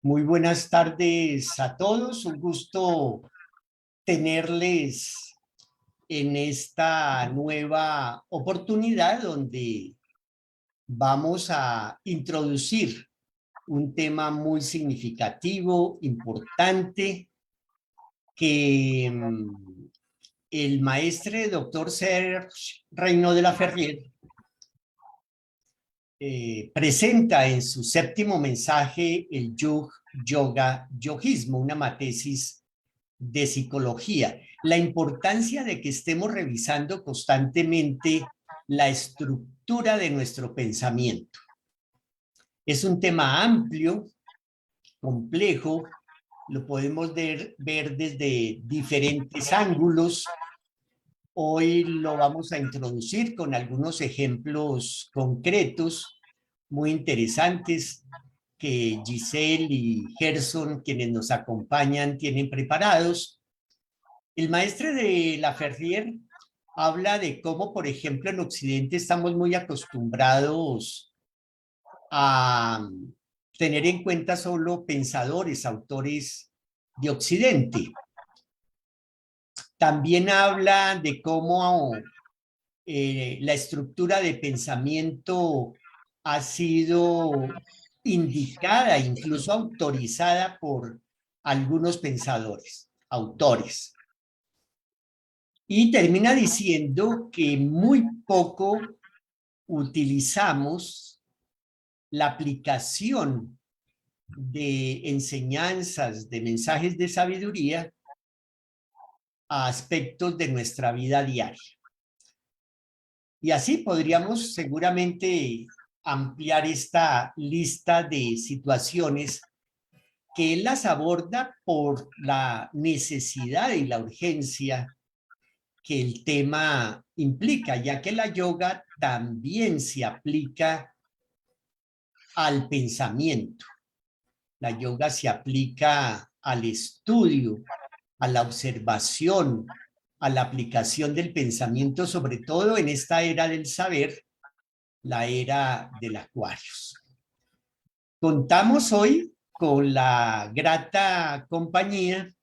Muy buenas tardes a todos. Un gusto tenerles en esta nueva oportunidad donde vamos a introducir un tema muy significativo, importante, que el maestre doctor Serge Reinaud de la Ferrier presenta en su séptimo mensaje el Yoga Yogismo, una matesis de psicología. La importancia de que estemos revisando constantemente la estructura de nuestro pensamiento. Es un tema amplio, complejo, lo podemos ver desde diferentes ángulos. Hoy lo vamos a introducir con algunos ejemplos concretos muy interesantes que Giselle y Gerson, quienes nos acompañan, tienen preparados. El maestre de la Ferrier habla de cómo, por ejemplo, en Occidente estamos muy acostumbrados a tener en cuenta solo pensadores, autores de Occidente. También habla de cómo la estructura de pensamiento ha sido indicada, incluso autorizada por algunos pensadores, autores. Y termina diciendo que muy poco utilizamos la aplicación de enseñanzas, de mensajes de sabiduría a aspectos de nuestra vida diaria. Y así podríamos seguramente ampliar esta lista de situaciones que él las aborda por la necesidad y la urgencia que el tema implica, ya que la yoga también se aplica al pensamiento. La yoga se aplica al estudio, a la observación, a la aplicación del pensamiento, sobre todo en esta era del saber, la era del Acuarios. Contamos hoy con la grata compañía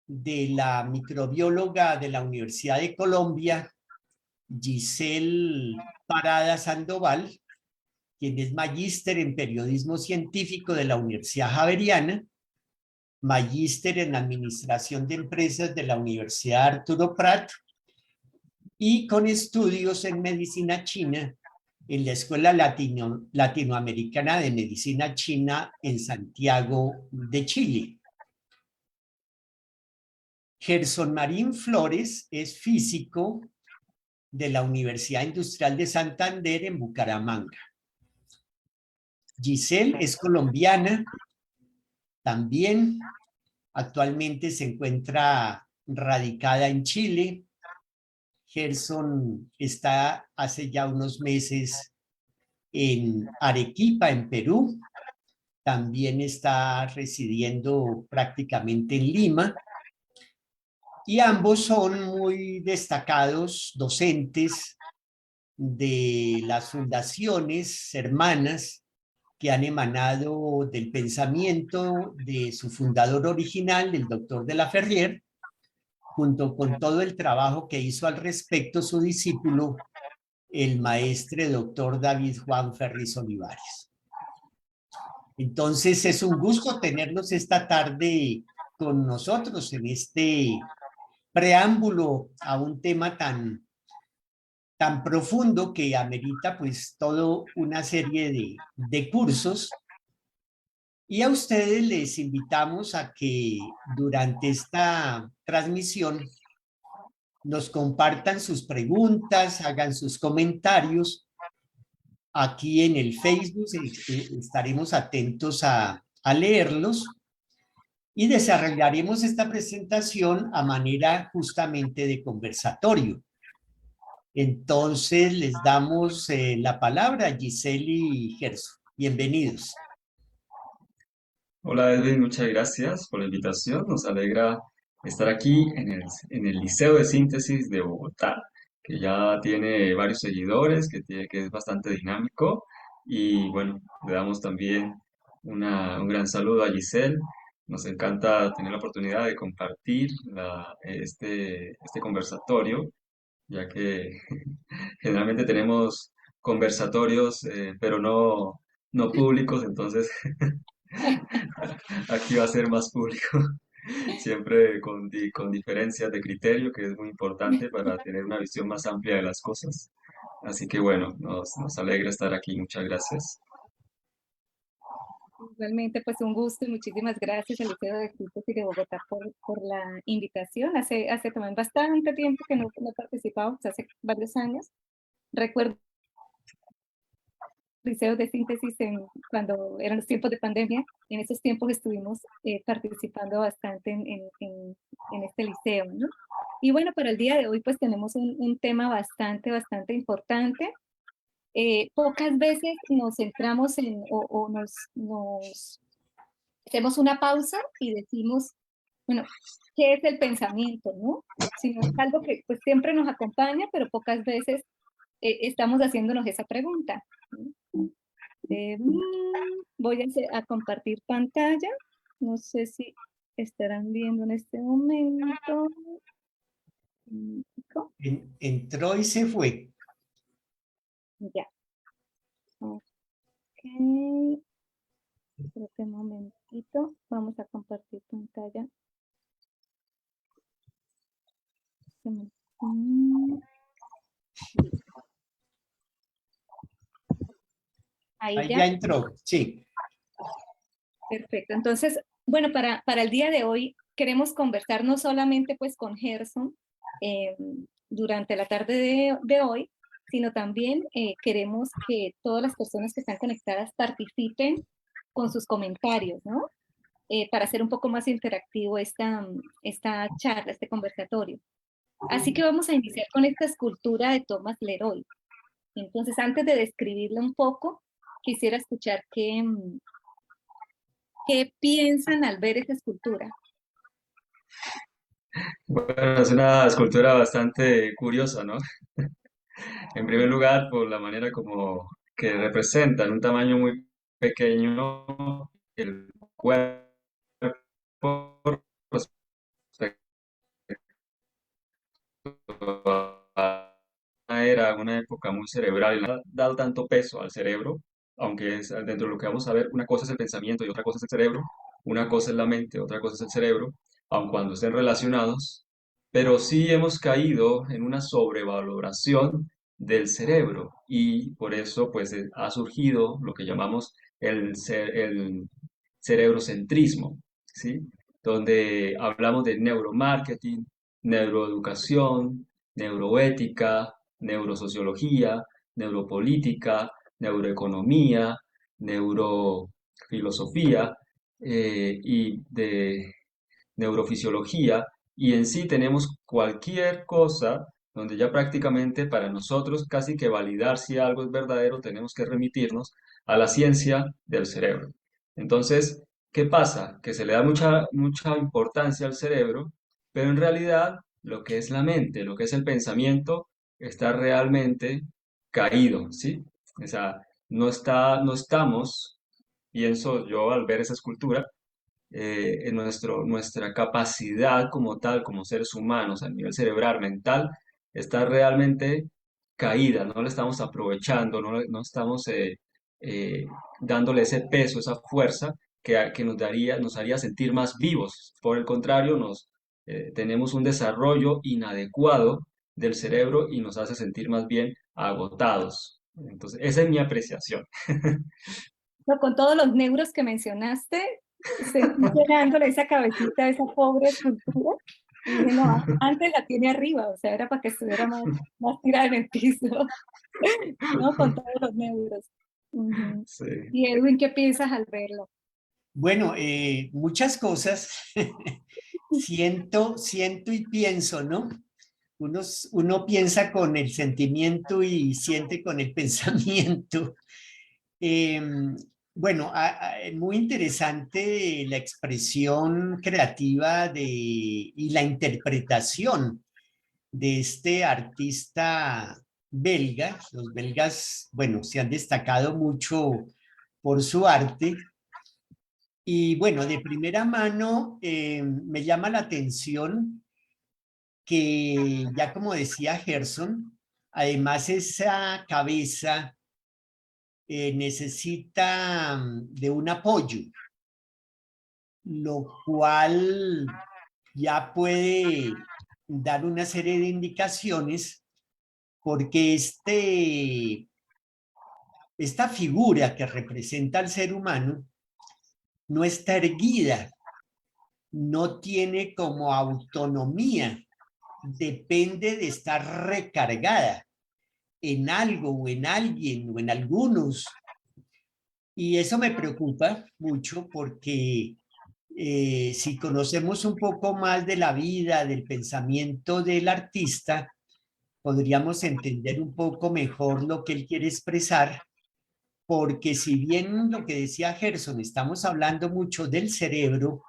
de la microbióloga de la Universidad de Colombia, Giselle Parada Sandoval, quien es magíster en periodismo científico de la Universidad Javeriana, magíster en administración de empresas de la Universidad Arturo Prat y con estudios en medicina china en la Escuela Latinoamericana de Medicina China en Santiago de Chile. Gerson Marín Flores es físico de la Universidad Industrial de Santander en Bucaramanga. Giselle es colombiana, también actualmente se encuentra radicada en Chile. Gerson está hace ya unos meses en Arequipa, en Perú. También está residiendo prácticamente en Lima. Y ambos son muy destacados docentes de las fundaciones hermanas que han emanado del pensamiento de su fundador original, el doctor de la Ferrier, junto con todo el trabajo que hizo al respecto su discípulo, el maestre doctor David Juan Ferris Olivares. Entonces es un gusto tenerlos esta tarde con nosotros en este preámbulo a un tema tan profundo que amerita pues toda una serie de cursos. Y a ustedes les invitamos a que durante esta transmisión nos compartan sus preguntas, hagan sus comentarios. Aquí en el Facebook estaremos atentos a leerlos y desarrollaremos esta presentación a manera justamente de conversatorio. Entonces les damos la palabra a Giselle y Gerson. Bienvenidos. Hola Edwin, muchas gracias por la invitación. Nos alegra estar aquí en el Liceo de Síntesis de Bogotá, que ya tiene varios seguidores, que es bastante dinámico y bueno, le damos también un gran saludo a Giselle. Nos encanta tener la oportunidad de compartir este conversatorio, ya que generalmente tenemos conversatorios, pero no públicos, entonces aquí va a ser más público, siempre con diferencias de criterio, que es muy importante para tener una visión más amplia de las cosas. Así que bueno, nos alegra estar aquí. Muchas gracias. Igualmente, pues un gusto y muchísimas gracias al Liceo de Síntesis de Bogotá por la invitación. Hace también bastante tiempo que no participamos, hace varios años. Recuerdo liceos de síntesis cuando eran los tiempos de pandemia. En esos tiempos estuvimos participando bastante en este liceo, ¿no? Y bueno, para el día de hoy pues tenemos un tema bastante importante. Pocas veces nos centramos o nos hacemos una pausa y decimos, bueno, ¿qué es el pensamiento, no? Sino es algo que pues siempre nos acompaña, pero pocas veces estamos haciéndonos esa pregunta, ¿no? Voy a compartir pantalla. No sé si estarán viendo en este momento. Entró y se fue. Ya. Ok. Espérate un momentito. Vamos a compartir pantalla. Ahí Ahí ya. ya entró, sí. Perfecto. Entonces, bueno, para el día de hoy queremos conversar no solamente pues con Gerson eh, durante la tarde de hoy, sino también queremos que todas las personas que están conectadas participen con sus comentarios, ¿no? Para hacer un poco más interactivo esta charla, este conversatorio. Así que vamos a iniciar con esta escultura de Thomas Leroy. Entonces, antes de describirla un poco, quisiera escuchar qué piensan al ver esa escultura. Bueno, es una escultura bastante curiosa, ¿no? En primer lugar, por la manera como que representa en un tamaño muy pequeño el cuerpo respecto a una época muy cerebral y no ha dado tanto peso al cerebro, aunque es dentro de lo que vamos a ver, una cosa es el pensamiento y otra cosa es el cerebro, una cosa es la mente, otra cosa es el cerebro, aun cuando estén relacionados, pero sí hemos caído en una sobrevaloración del cerebro y por eso pues ha surgido lo que llamamos el cerebrocentrismo, ¿sí? Donde hablamos de neuromarketing, neuroeducación, neuroética, neurosociología, neuropolítica, neuroeconomía, neurofilosofía y de neurofisiología, y en sí tenemos cualquier cosa donde ya prácticamente para nosotros casi que validar si algo es verdadero tenemos que remitirnos a la ciencia del cerebro. Entonces, ¿qué pasa? Que se le da mucha importancia al cerebro, pero en realidad lo que es la mente, lo que es el pensamiento, está realmente caído, ¿sí? O sea, no estamos, pienso yo al ver esa escultura, en nuestra capacidad como tal, como seres humanos, a nivel cerebral, mental, está realmente caída, no la estamos aprovechando, no estamos eh, dándole ese peso, esa fuerza que nos haría sentir más vivos. Por el contrario, tenemos un desarrollo inadecuado del cerebro y nos hace sentir más bien agotados. Entonces, esa es mi apreciación. No, con todos los neuros que mencionaste, sentí llenándole esa cabecita, esa pobre escultura. Y dije, no, antes la tiene arriba, o sea, era para que estuviera más tirada en el piso, ¿no? Con todos los neuros. Ujú. Sí. Y Edwin, ¿qué piensas al verlo? Bueno, muchas cosas. Siento y pienso, ¿no? Uno piensa con el sentimiento y siente con el pensamiento. Bueno, muy interesante la expresión creativa y la interpretación de este artista belga. Los belgas, bueno, se han destacado mucho por su arte. Y bueno, de primera mano me llama la atención que ya como decía Gerson, además esa cabeza necesita de un apoyo, lo cual ya puede dar una serie de indicaciones porque esta figura que representa al ser humano no está erguida, no tiene como autonomía, depende de estar recargada en algo o en alguien o en algunos. Y eso me preocupa mucho porque si conocemos un poco más de la vida, del pensamiento del artista, podríamos entender un poco mejor lo que él quiere expresar, porque si bien lo que decía Gerson, estamos hablando mucho del cerebro,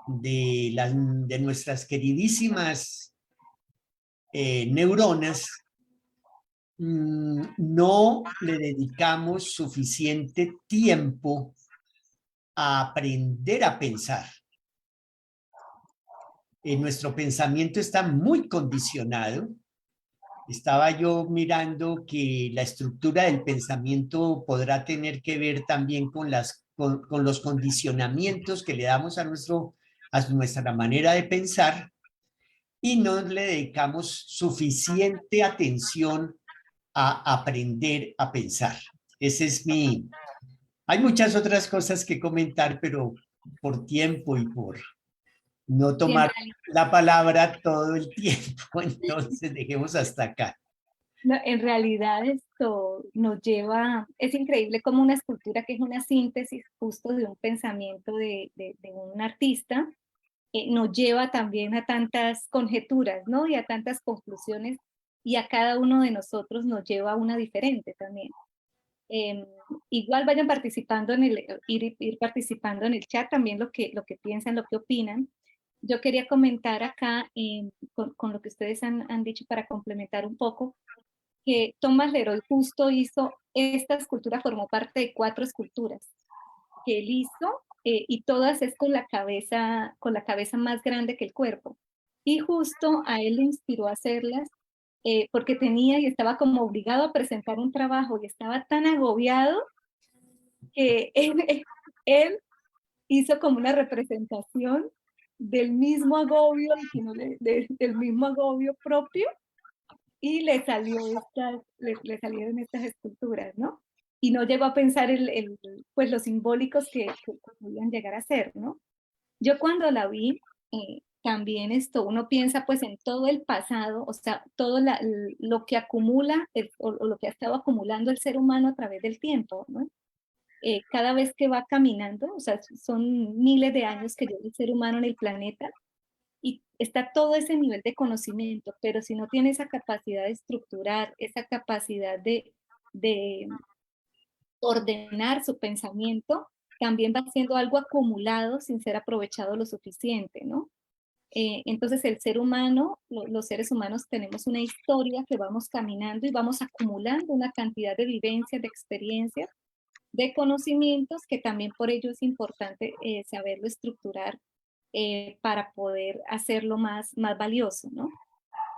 de nuestras queridísimas neuronas, no le dedicamos suficiente tiempo a aprender a pensar. Nuestro pensamiento está muy condicionado. Estaba yo mirando que la estructura del pensamiento podrá tener que ver también con los condicionamientos que le damos a nuestra manera de pensar y no le dedicamos suficiente atención a aprender a pensar. Ese es mi... Hay muchas otras cosas que comentar, pero por tiempo y por no Y en tomar la palabra todo el tiempo, entonces dejemos hasta acá. No, en realidad esto nos lleva, es increíble como una escultura que es una síntesis justo de un pensamiento de un artista, nos lleva también a tantas conjeturas, ¿no? Y a tantas conclusiones, y a cada uno de nosotros nos lleva a una diferente también. Em, Igual vayan participando ir participando en el chat también lo que piensan, lo que opinan. Yo quería comentar acá con lo que ustedes han dicho para complementar un poco, que Tomás Leroy justo hizo, esta escultura formó parte de 4 esculturas que él hizo, y todas es con la cabeza más grande que el cuerpo. Y justo a él le inspiró a hacerlas, porque tenía y estaba como obligado a presentar un trabajo y estaba tan agobiado que él hizo como una representación del mismo agobio, del mismo agobio propio, y le salieron estas esculturas, ¿no? Y no llegó a pensar pues los simbólicos que podían llegar a ser, ¿no? Yo cuando la vi, también uno piensa pues en todo el pasado, o sea, todo lo que acumula o lo que ha estado acumulando el ser humano a través del tiempo, ¿no? Cada vez que va caminando, o sea, son miles de años que lleva el ser humano en el planeta, y está todo ese nivel de conocimiento, pero si no tiene esa capacidad de estructurar, esa capacidad de ordenar su pensamiento, también va siendo algo acumulado sin ser aprovechado lo suficiente, ¿no? Entonces el ser humano, los seres humanos tenemos una historia que vamos caminando y vamos acumulando una cantidad de vivencias, de experiencias, de conocimientos, que también por ello es importante saberlo estructurar, para poder hacerlo más valioso, ¿no?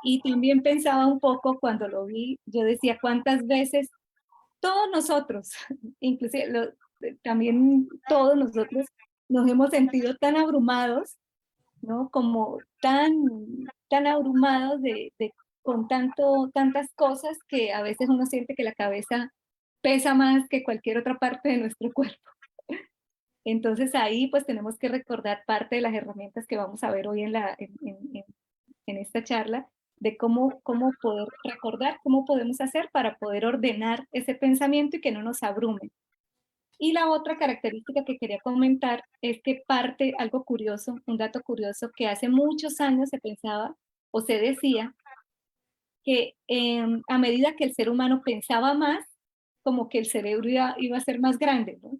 Y también pensaba un poco cuando lo vi, yo decía cuántas veces todos nosotros, inclusive también todos nosotros nos hemos sentido tan abrumados, ¿no? Como tan abrumados con tantas cosas, que a veces uno siente que la cabeza pesa más que cualquier otra parte de nuestro cuerpo. Entonces ahí pues tenemos que recordar parte de las herramientas que vamos a ver hoy en esta charla, de cómo poder recordar, cómo podemos hacer para poder ordenar ese pensamiento y que no nos abrume. Y la otra característica que quería comentar es que algo curioso, un dato curioso, que hace muchos años se pensaba o se decía que a medida que el ser humano pensaba más, como que el cerebro iba a ser más grande, ¿no?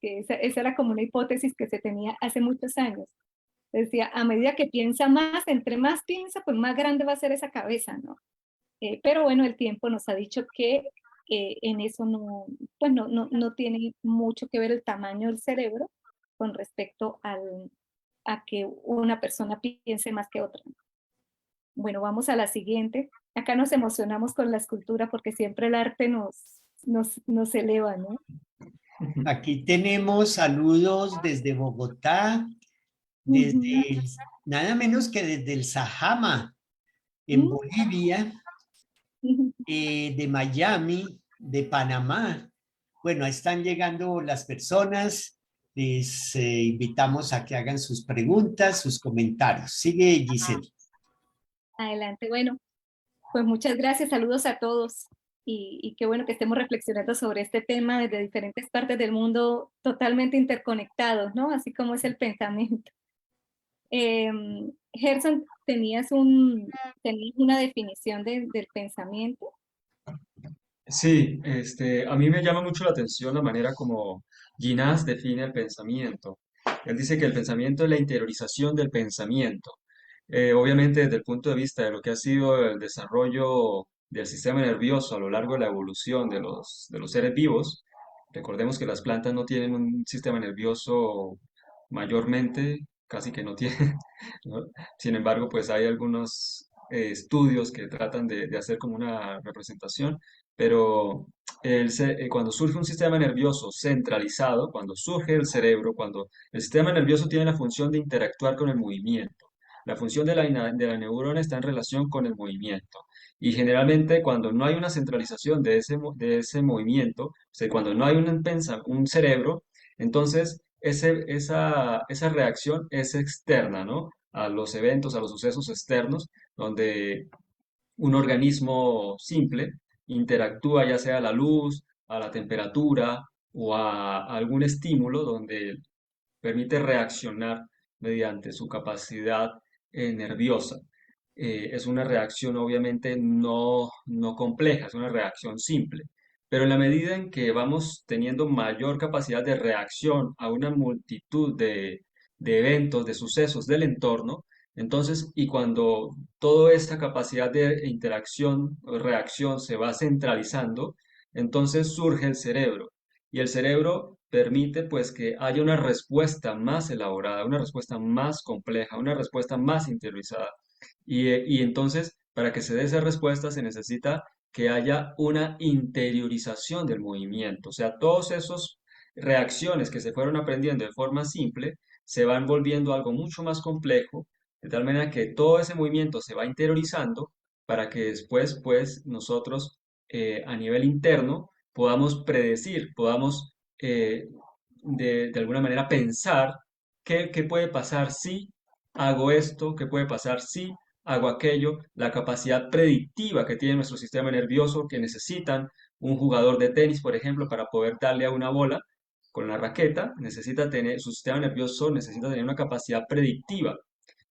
Que esa era como una hipótesis que se tenía hace muchos años. Decía, a medida que piensa más, entre más piensa, pues más grande va a ser esa cabeza, ¿no? Pero bueno, el tiempo nos ha dicho que en eso no, pues no tiene mucho que ver el tamaño del cerebro, con respecto a que una persona piense más que otra. Bueno, vamos a la siguiente. Acá nos emocionamos con la escultura porque siempre el arte nos eleva, ¿no? Aquí tenemos saludos desde Bogotá, Ujú. desde nada menos que desde el Sajama, en Mm. Bolivia, de Miami, de Panamá. Bueno, ahí están llegando las personas. Les invitamos a que hagan sus preguntas, sus comentarios. Sigue, Giselle. Adelante, bueno, pues muchas gracias, saludos a todos y qué bueno que estemos reflexionando sobre este tema desde diferentes partes del mundo totalmente interconectados, ¿no? Así como es el pensamiento. Gerson, tenías una definición del pensamiento. Sí, a mí me llama mucho la atención la manera como Ginás define el pensamiento. Él dice que el pensamiento es la interiorización del pensamiento. Obviamente, desde el punto de vista de lo que ha sido el desarrollo del sistema nervioso a lo largo de la evolución de los seres vivos, recordemos que las plantas no tienen un sistema nervioso mayormente, casi que no tienen, ¿no? Sin embargo, pues hay algunos estudios que tratan de hacer como una representación, pero cuando surge un sistema nervioso centralizado, cuando surge el cerebro, cuando el sistema nervioso tiene la función de interactuar con el movimiento, la función de la neurona está en relación con el movimiento. Y generalmente cuando no hay una centralización de ese movimiento, o sea, cuando no hay un cerebro, entonces esa reacción es externa, ¿no? A los eventos, a los sucesos externos, donde un organismo simple interactúa ya sea a la luz, a la temperatura o a algún estímulo donde permite reaccionar mediante su capacidad nerviosa. Es una reacción obviamente no compleja, es una reacción simple. Pero en la medida en que vamos teniendo mayor capacidad de reacción a una multitud de eventos, de sucesos del entorno, entonces, y cuando toda esta capacidad de interacción o reacción se va centralizando, entonces surge el cerebro. Y el cerebro permite pues que haya una respuesta más elaborada, una respuesta más compleja, una respuesta más interiorizada. Y entonces, para que se dé esa respuesta, se necesita que haya una interiorización del movimiento. O sea, todas esas reacciones que se fueron aprendiendo de forma simple se van volviendo algo mucho más complejo, de tal manera que todo ese movimiento se va interiorizando para que después, pues, nosotros a nivel interno podamos predecir, podamos de alguna manera pensar qué puede pasar si hago esto, qué puede pasar si hago aquello, la capacidad predictiva que tiene nuestro sistema nervioso que necesitan un jugador de tenis, por ejemplo, para poder darle a una bola con la raqueta, necesita tener, su sistema nervioso necesita tener una capacidad predictiva,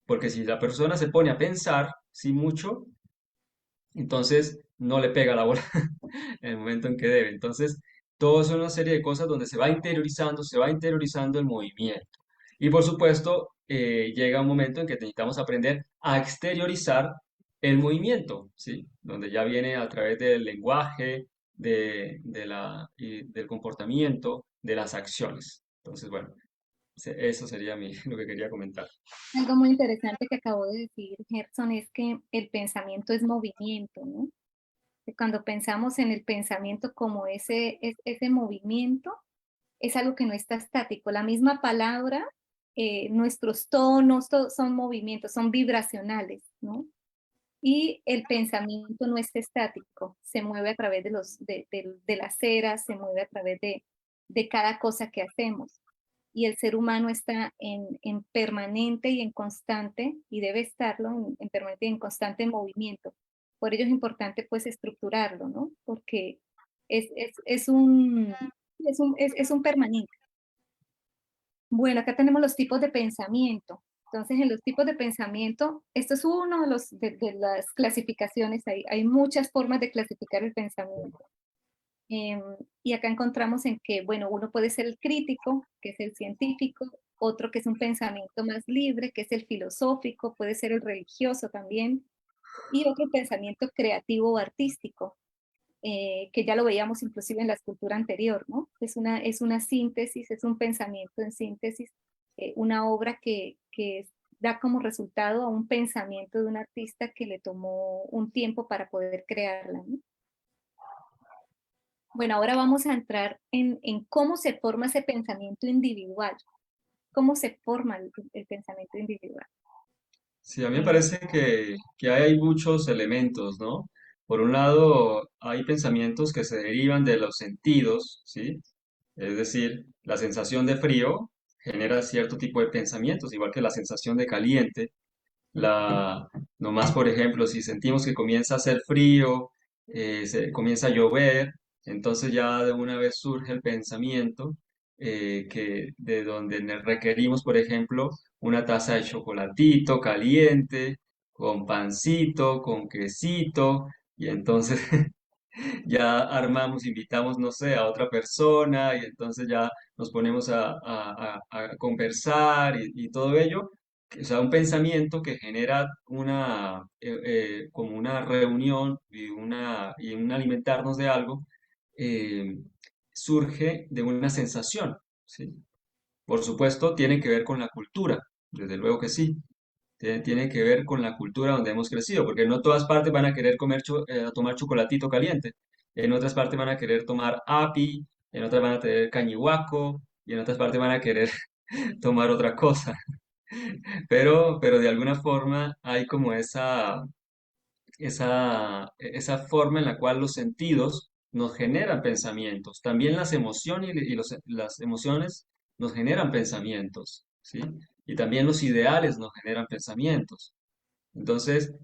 porque si la persona se pone a pensar, sí mucho, entonces no le pega la bola en el momento en que debe. Entonces, todo es una serie de cosas donde se va interiorizando el movimiento. Y por supuesto, llega un momento en que necesitamos aprender a exteriorizar el movimiento, ¿sí? Donde ya viene a través del lenguaje, y del comportamiento, de las acciones. Entonces, bueno, eso sería lo que quería comentar. Algo muy interesante que acabó de decir Gerson es que el pensamiento es movimiento, ¿no? Que cuando pensamos en el pensamiento como ese movimiento, es algo que no está estático. La misma palabra, nuestros tonos, son movimientos, son vibracionales, ¿no? Y el pensamiento no es estático, se mueve a través de las eras, se mueve a través de cada cosa que hacemos. Y el ser humano está en permanente y en constante, y debe estarlo en permanente y en constante movimiento. Por ello es importante pues estructurarlo, ¿no? Porque es un permanente. Bueno, acá tenemos los tipos de pensamiento. Entonces, en los tipos de pensamiento, esto es uno de las clasificaciones. Hay muchas formas de clasificar el pensamiento. Em, y acá encontramos en que, bueno, uno puede ser el crítico, que es el científico, otro que es un pensamiento más libre, que es el filosófico, puede ser el religioso también, y otro pensamiento creativo o artístico. que ya lo veíamos inclusive en la escultura anterior, ¿no? Es una síntesis, es un pensamiento en síntesis, una obra que da como resultado a un pensamiento de un artista que le tomó un tiempo para poder crearla, ¿no? Bueno, ahora vamos a entrar en cómo se forma ese pensamiento individual, cómo se forma el pensamiento individual. Sí, a mí me parece que hay muchos elementos, ¿no? Por un lado, hay pensamientos que se derivan de los sentidos, ¿sí? Es decir, la sensación de frío genera cierto tipo de pensamientos, igual que la sensación de caliente. Nomás, por ejemplo, si sentimos que comienza a hacer frío, comienza a llover, entonces ya de una vez surge el pensamiento que de donde requerimos, por ejemplo, una taza de chocolatito caliente, con pancito, con quesito, y entonces ya armamos, invitamos, no sé, a otra persona, y entonces ya nos ponemos a conversar y todo ello. O sea, un pensamiento que genera como una reunión y un alimentarnos de algo, eh, surge de una sensación, ¿sí? Por supuesto, tiene que ver con la cultura, desde luego que sí. Tiene que ver con la cultura donde hemos crecido, porque no todas partes van a querer tomar chocolatito caliente. En otras partes van a querer tomar api, en otras van a tener cañihuaco, y en otras partes van a querer tomar otra cosa. Pero de alguna forma hay como esa forma en la cual los sentidos nos generan pensamientos. También las emociones las emociones nos generan pensamientos, ¿sí? Y también los ideales nos generan pensamientos. Entonces,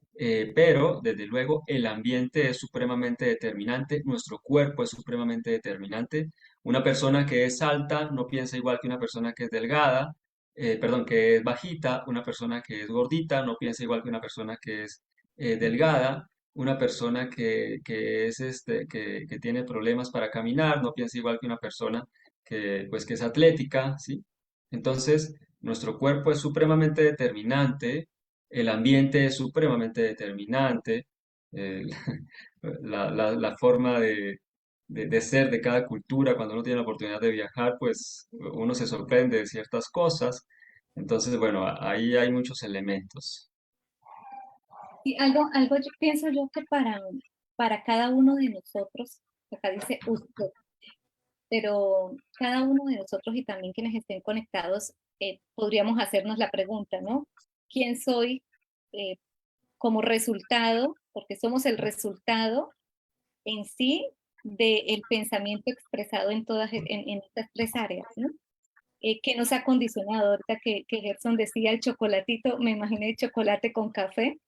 pero desde luego el ambiente es supremamente determinante, nuestro cuerpo es supremamente determinante. Una persona que es alta no piensa igual que una persona que es delgada, perdón, que es bajita, una persona que es gordita no piensa igual que una persona que es delgada, una persona que tiene problemas para caminar no piensa igual que una persona que es atlética, ¿sí? Entonces, nuestro cuerpo es supremamente determinante, el ambiente es supremamente determinante, eh, la forma de ser de cada cultura, cuando uno tiene la oportunidad de viajar, pues uno se sorprende de ciertas cosas. Entonces, bueno, ahí hay muchos elementos. Y algo yo pienso yo que para cada uno de nosotros, acá dice usted, pero cada uno de nosotros y también quienes estén conectados, podríamos hacernos la pregunta, ¿no? ¿Quién soy eh, como resultado? Porque somos el resultado en sí del pensamiento expresado en estas tres áreas, ¿no? ¿Qué nos ha condicionado? Ahorita que Gerson decía el chocolatito, me imaginé chocolate con café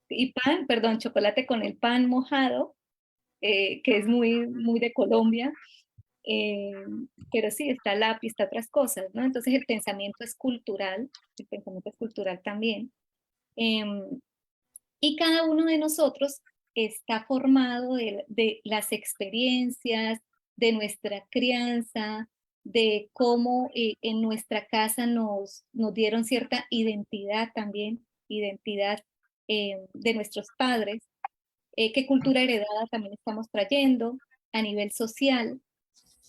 y pan, perdón, chocolate con el pan mojado, que es muy de Colombia, eh, pero sí, está lápiz, está otras cosas, ¿no? Entonces el pensamiento es cultural también. em, y cada uno de nosotros está formado de las experiencias, de nuestra crianza, de cómo en nuestra casa nos dieron cierta identidad también, identidad de nuestros padres, qué cultura heredada también estamos trayendo a nivel social,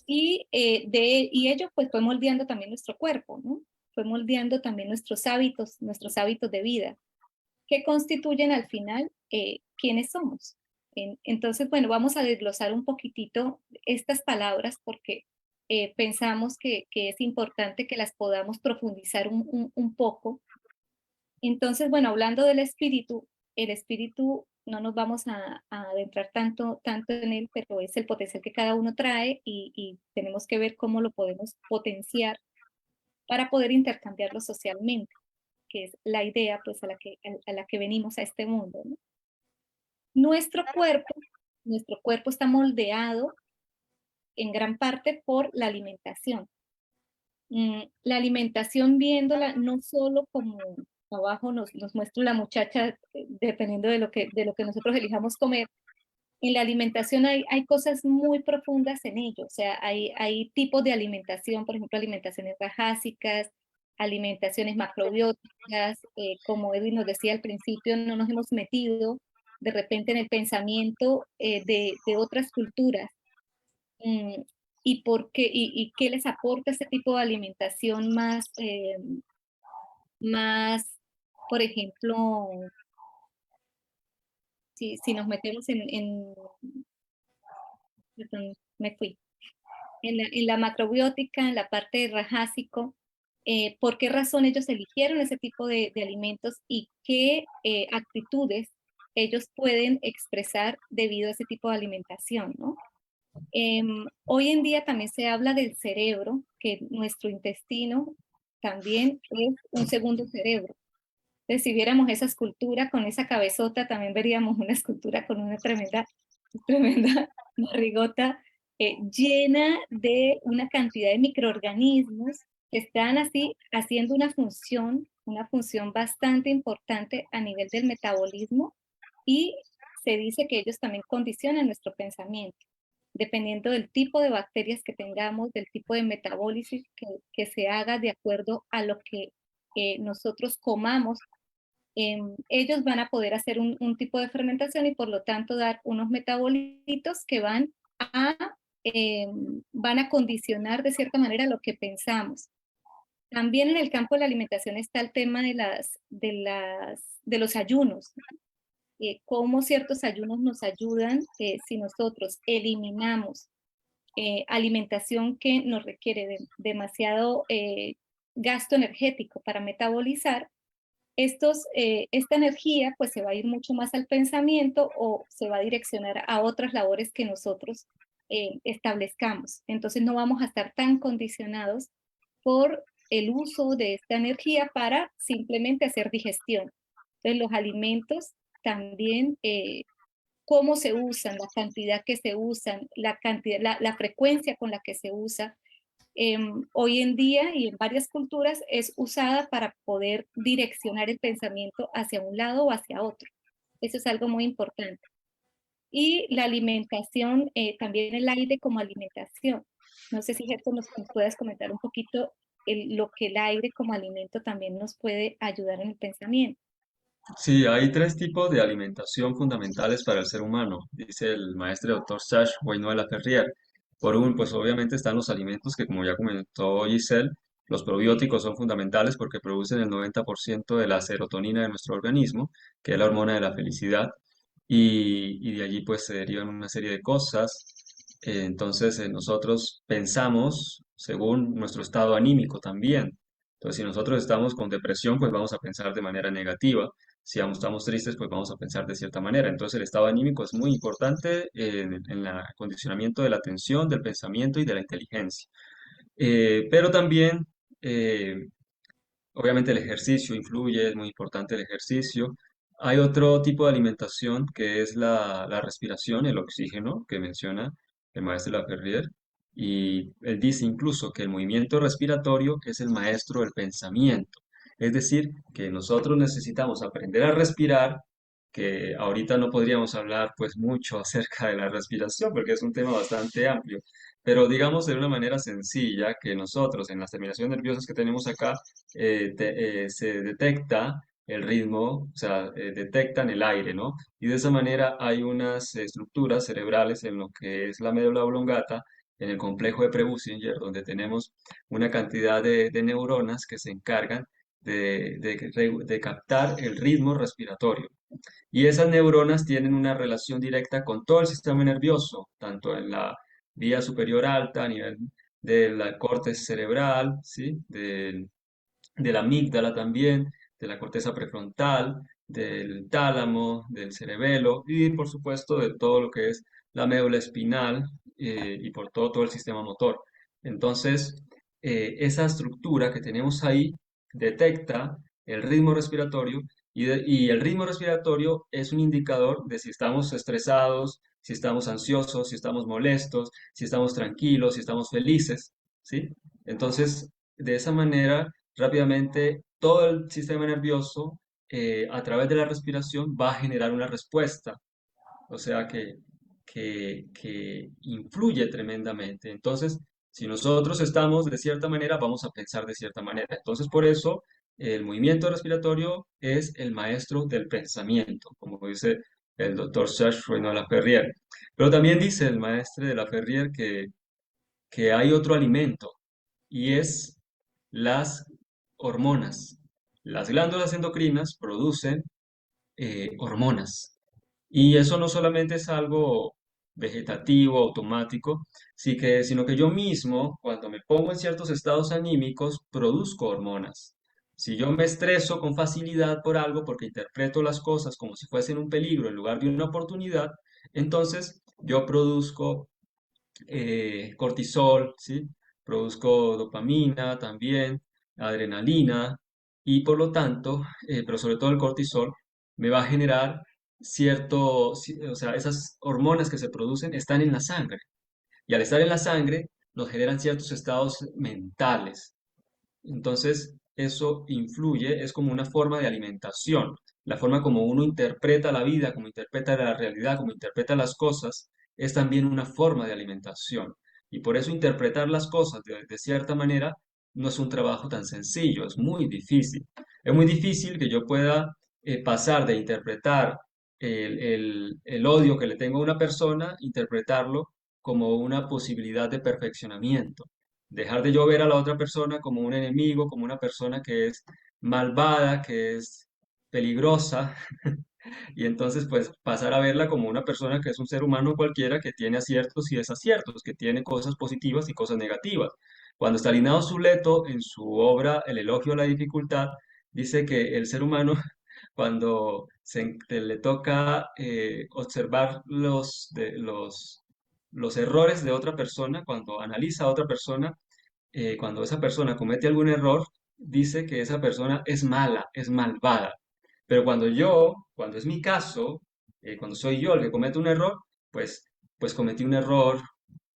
y ello pues fue moldeando también nuestro cuerpo, ¿no? Fue moldeando también nuestros hábitos de vida que constituyen al final quiénes somos. Entonces, bueno, vamos a desglosar un poquitito estas palabras porque pensamos que es importante que las podamos profundizar un poco. Entonces, bueno, hablando del espíritu, el espíritu no nos vamos a adentrar tanto en él, pero es el potencial que cada uno trae y tenemos que ver cómo lo podemos potenciar para poder intercambiarlo socialmente, que es la idea pues a la que venimos a este mundo, ¿no? Nuestro cuerpo, nuestro cuerpo está moldeado en gran parte por la alimentación. La alimentación viéndola no solo como abajo nos muestra la muchacha, dependiendo de lo que nosotros elijamos comer, en la alimentación hay cosas muy profundas en ello, o sea, hay tipos de alimentación, por ejemplo, alimentaciones bajásicas, alimentaciones macrobióticas, como Edwin nos decía al principio, no nos hemos metido de repente en el pensamiento de otras culturas. Mm, y por qué, y qué les aporta este tipo de alimentación más, más, por ejemplo, si nos metemos perdón, me fui, en la macrobiótica, en la parte de rajásico, por qué razón ellos eligieron ese tipo de alimentos y qué actitudes ellos pueden expresar debido a ese tipo de alimentación, ¿no? Hoy en día también se habla del cerebro, que nuestro intestino también es un segundo cerebro. Entonces, si viéramos esa escultura con esa cabezota, también veríamos una escultura con una tremenda barrigota llena de una cantidad de microorganismos que están así haciendo una función bastante importante a nivel del metabolismo, y se dice que ellos también condicionan nuestro pensamiento. Dependiendo del tipo de bacterias que tengamos, del tipo de metabólisis que se haga de acuerdo a lo que nosotros comamos, ellos van a poder hacer un tipo de fermentación y por lo tanto dar unos metabolitos que a, van a condicionar de cierta manera lo que pensamos. También en el campo de la alimentación está el tema de los ayunos, cómo ciertos ayunos nos ayudan si nosotros eliminamos alimentación que nos requiere demasiado gasto energético para metabolizar. Esta energía pues se va a ir mucho más al pensamiento o se va a direccionar a otras labores que nosotros establezcamos. Entonces no vamos a estar tan condicionados por el uso de esta energía para simplemente hacer digestión. Entonces los alimentos también, cómo se usan, la cantidad que se usan, la frecuencia con la que se usa, hoy en día y en varias culturas es usada para poder direccionar el pensamiento hacia un lado o hacia otro. Eso es algo muy importante. Y la alimentación, también el aire como alimentación. No sé si Gerson nos puedas comentar un poquito lo que el aire como alimento también nos puede ayudar en el pensamiento. Sí, hay tres tipos de alimentación fundamentales para el ser humano, dice el maestro doctor Serge Wainola de la Ferrier. Por un, pues obviamente están los alimentos que, como ya comentó Giselle, los probióticos son fundamentales porque producen el 90% de la serotonina de nuestro organismo, que es la hormona de la felicidad, y de allí pues se derivan una serie de cosas. Entonces nosotros pensamos según nuestro estado anímico también. Entonces, si nosotros estamos con depresión, pues vamos a pensar de manera negativa. Si estamos tristes, pues vamos a pensar de cierta manera. Entonces, el estado anímico es muy importante en el acondicionamiento de la atención, del pensamiento y de la inteligencia. Pero también, eh, obviamente, el ejercicio influye, es muy importante el ejercicio. Hay otro tipo de alimentación que es la respiración, el oxígeno, que menciona el maestro Laferrière. Y él dice incluso que el movimiento respiratorio es el maestro del pensamiento. Es decir, que nosotros necesitamos aprender a respirar, que ahorita no podríamos hablar pues mucho acerca de la respiración porque es un tema bastante amplio, pero digamos de una manera sencilla que nosotros en las terminaciones nerviosas que tenemos acá se detecta el ritmo, o sea, detectan el aire, ¿no? Y de esa manera hay unas estructuras cerebrales en lo que es la médula oblongata, en el complejo de Prebusinger, donde tenemos una cantidad de neuronas que se encargan de captar el ritmo respiratorio. Y esas neuronas tienen una relación directa con todo el sistema nervioso, tanto en la vía superior alta, a nivel de la corteza cerebral, ¿sí? De la amígdala también, de la corteza prefrontal, del tálamo, del cerebelo y por supuesto de todo lo que es la médula espinal y por todo el sistema motor. Entonces, esa estructura que tenemos ahí detecta el ritmo respiratorio y el ritmo respiratorio es un indicador de si estamos estresados, si estamos ansiosos, si estamos molestos, si estamos tranquilos, si estamos felices, ¿sí? Entonces, de esa manera rápidamente todo el sistema nervioso a través de la respiración va a generar una respuesta, o sea que influye tremendamente. Entonces, si nosotros estamos de cierta manera, vamos a pensar de cierta manera. Entonces, por eso el movimiento respiratorio es el maestro del pensamiento, como dice el doctor Serge Renoir Laferrière. Pero también dice el maestro de Laferrière que hay otro alimento y es las hormonas. Las glándulas endocrinas producen hormonas. Y eso no solamente es algo vegetativo, automático, sino que yo mismo, cuando me pongo en ciertos estados anímicos, produzco hormonas. Si yo me estreso con facilidad por algo porque interpreto las cosas como si fuesen un peligro en lugar de una oportunidad, entonces yo produzco cortisol, ¿sí? Produzco dopamina también, adrenalina, y por lo tanto, pero sobre todo el cortisol, me va a generar o sea, esas hormonas que se producen están en la sangre, y al estar en la sangre nos generan ciertos estados mentales. Entonces, eso influye, es como una forma de alimentación. La forma como uno interpreta la vida, como interpreta la realidad, como interpreta las cosas, es también una forma de alimentación. Y por eso interpretar las cosas de cierta manera no es un trabajo tan sencillo, es muy difícil. Es muy difícil que yo pueda pasar de interpretar el odio que le tengo a una persona, interpretarlo como una posibilidad de perfeccionamiento. Dejar de yo ver a la otra persona como un enemigo, como una persona que es malvada, que es peligrosa, y entonces pues pasar a verla como una persona que es un ser humano cualquiera que tiene aciertos y desaciertos, que tiene cosas positivas y cosas negativas. Cuando Stalinado Zuleto en su obra El elogio a la dificultad dice que el ser humano cuando le toca observar los errores de otra persona, cuando analiza a otra persona, cuando esa persona comete algún error, dice que esa persona es mala, es malvada. Pero cuando es mi caso, cuando soy yo el que comete un error, pues cometí un error,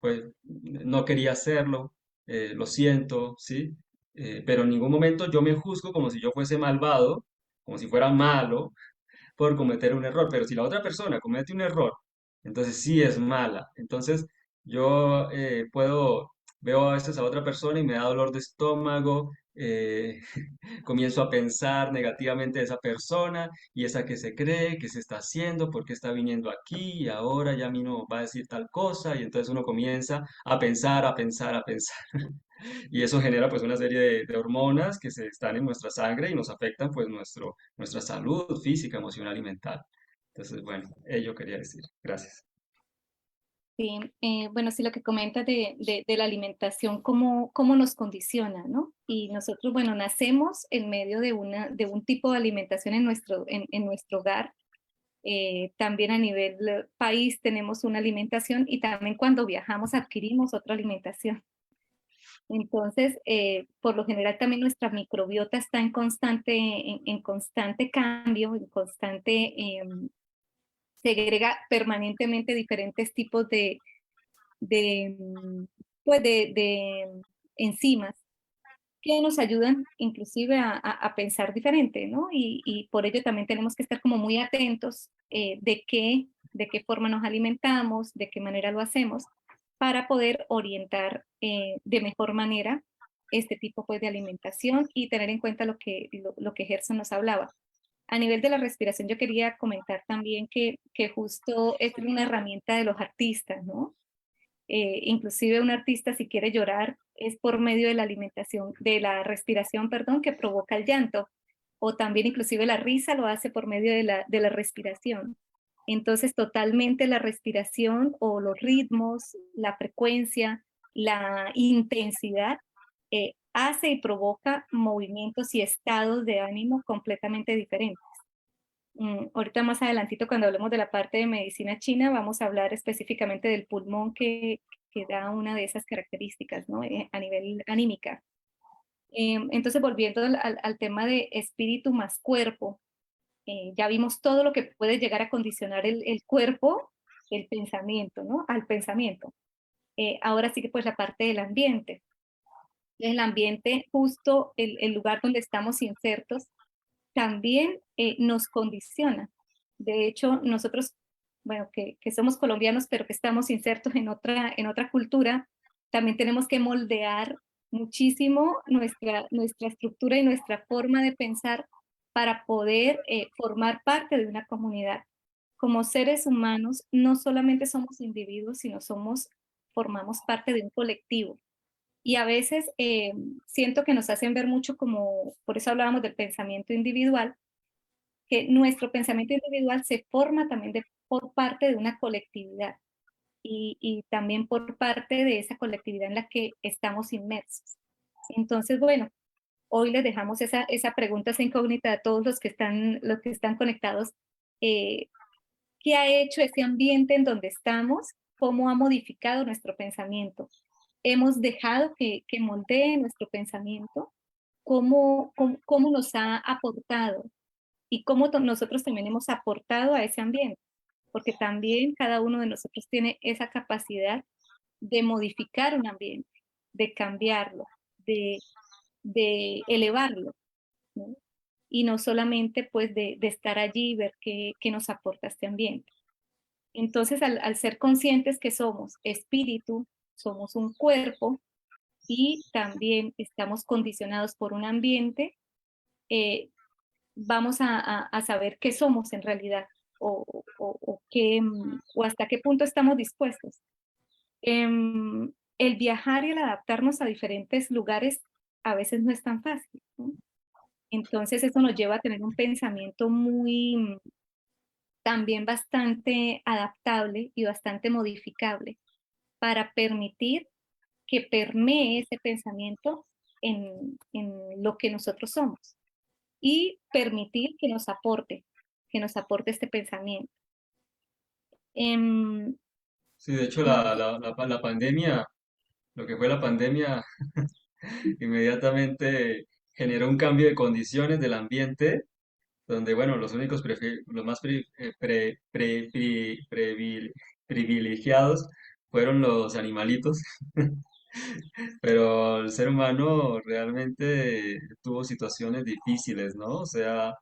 pues no quería hacerlo, lo siento, ¿sí? Pero en ningún momento yo me juzgo como si yo fuese malvado, como si fuera malo, por cometer un error, pero si la otra persona comete un error, entonces sí es mala. Entonces yo veo a veces a otra persona y me da dolor de estómago, comienzo a pensar negativamente de esa persona y esa que se cree, que se está haciendo, por qué está viniendo aquí y ahora ya a mí no va a decir tal cosa y entonces uno comienza a pensar, a pensar, a pensar. Y eso genera pues una serie de hormonas que se están en nuestra sangre y nos afectan pues nuestra salud física, emocional y mental. Entonces, bueno, ello quería decir. Gracias. Sí, bueno, sí, lo que comenta de la alimentación, cómo nos condiciona, ¿no? Y nosotros, bueno, nacemos en medio de un tipo de alimentación en nuestro hogar. También a nivel país tenemos una alimentación y también cuando viajamos adquirimos otra alimentación. Entonces, por lo general también nuestra microbiota está en constante cambio, en constante, segrega permanentemente diferentes tipos de, mm, pues de enzimas que nos ayudan inclusive a pensar diferente, ¿no? Y por ello también tenemos que estar como muy atentos de qué forma nos alimentamos, de qué manera lo hacemos, para poder orientar de mejor manera este tipo pues, de alimentación y tener en cuenta lo que Gerson nos hablaba. A nivel de la respiración, yo quería comentar también que justo es una herramienta de los artistas, ¿no? Inclusive un artista si quiere llorar es por medio de la alimentación, de la respiración, perdón, que provoca el llanto. O también inclusive la risa lo hace por medio de la respiración. Entonces totalmente la respiración o los ritmos, la frecuencia, la intensidad hace y provoca movimientos y estados de ánimo completamente diferentes. Ahorita más adelantito cuando hablemos de la parte de medicina china vamos a hablar específicamente del pulmón que da una de esas características, ¿no? A nivel anímica. Entonces volviendo al tema de espíritu más cuerpo, ya vimos todo lo que puede llegar a condicionar el cuerpo, el pensamiento, ¿no? Al pensamiento. Ahora sí que pues la parte del ambiente. El ambiente, justo el lugar donde estamos insertos, también nos condiciona. De hecho, nosotros, bueno, que somos colombianos, pero que estamos insertos en otra cultura, también tenemos que moldear muchísimo nuestra estructura y nuestra forma de pensar para poder formar parte de una comunidad. como seres humanos no solamente somos individuos, sino formamos parte de un colectivo. Y a veces siento que nos hacen ver mucho como, por eso hablábamos del pensamiento individual, que nuestro pensamiento individual se forma también por parte de una colectividad y también por parte de esa colectividad en la que estamos inmersos. Entonces, bueno, hoy les dejamos esa pregunta, esa incógnita a todos los que están conectados. eh, ¿Qué ha hecho ese ambiente en donde estamos? ¿Cómo ha modificado nuestro pensamiento? ¿Hemos dejado que moldee nuestro pensamiento? ¿Cómo nos ha aportado? Y cómo nosotros también hemos aportado a ese ambiente, porque también cada uno de nosotros tiene esa capacidad de modificar un ambiente, de cambiarlo, de elevarlo, ¿no? Y no solamente pues de estar allí y ver qué nos aporta este ambiente. Entonces, al ser conscientes que somos espíritu, somos un cuerpo y también estamos condicionados por un ambiente, eh, vamos a saber qué somos en realidad o hasta qué punto estamos dispuestos. El viajar y el adaptarnos a diferentes lugares a veces no es tan fácil, ¿no? Entonces eso nos lleva a tener un pensamiento también bastante adaptable y bastante modificable para permitir que permee ese pensamiento en lo que nosotros somos y permitir que nos aporte este pensamiento. Em, Sí, de hecho no, la pandemia, lo que fue la pandemia, inmediatamente generó un cambio de condiciones del ambiente, donde, bueno, los más privilegiados fueron los animalitos, pero el ser humano realmente tuvo situaciones difíciles, ¿no? O sea,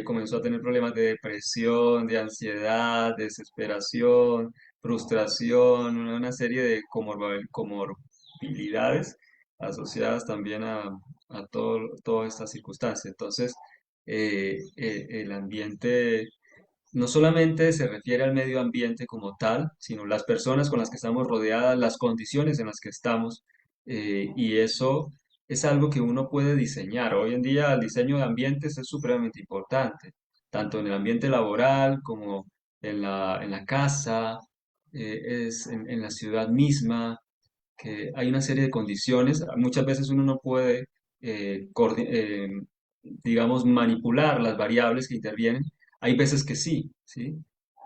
comenzó a tener problemas de depresión, de ansiedad, desesperación, frustración, una serie de comorbilidades asociadas también a todas estas circunstancias. Entonces, el ambiente no solamente se refiere al medio ambiente como tal, sino las personas con las que estamos rodeadas, las condiciones en las que estamos, y eso es algo que uno puede diseñar. Hoy en día el diseño de ambientes es supremamente importante, tanto en el ambiente laboral como en la casa, en la ciudad misma, que hay una serie de condiciones. Muchas veces uno no puede, digamos, manipular las variables que intervienen. Hay veces que sí, ¿sí?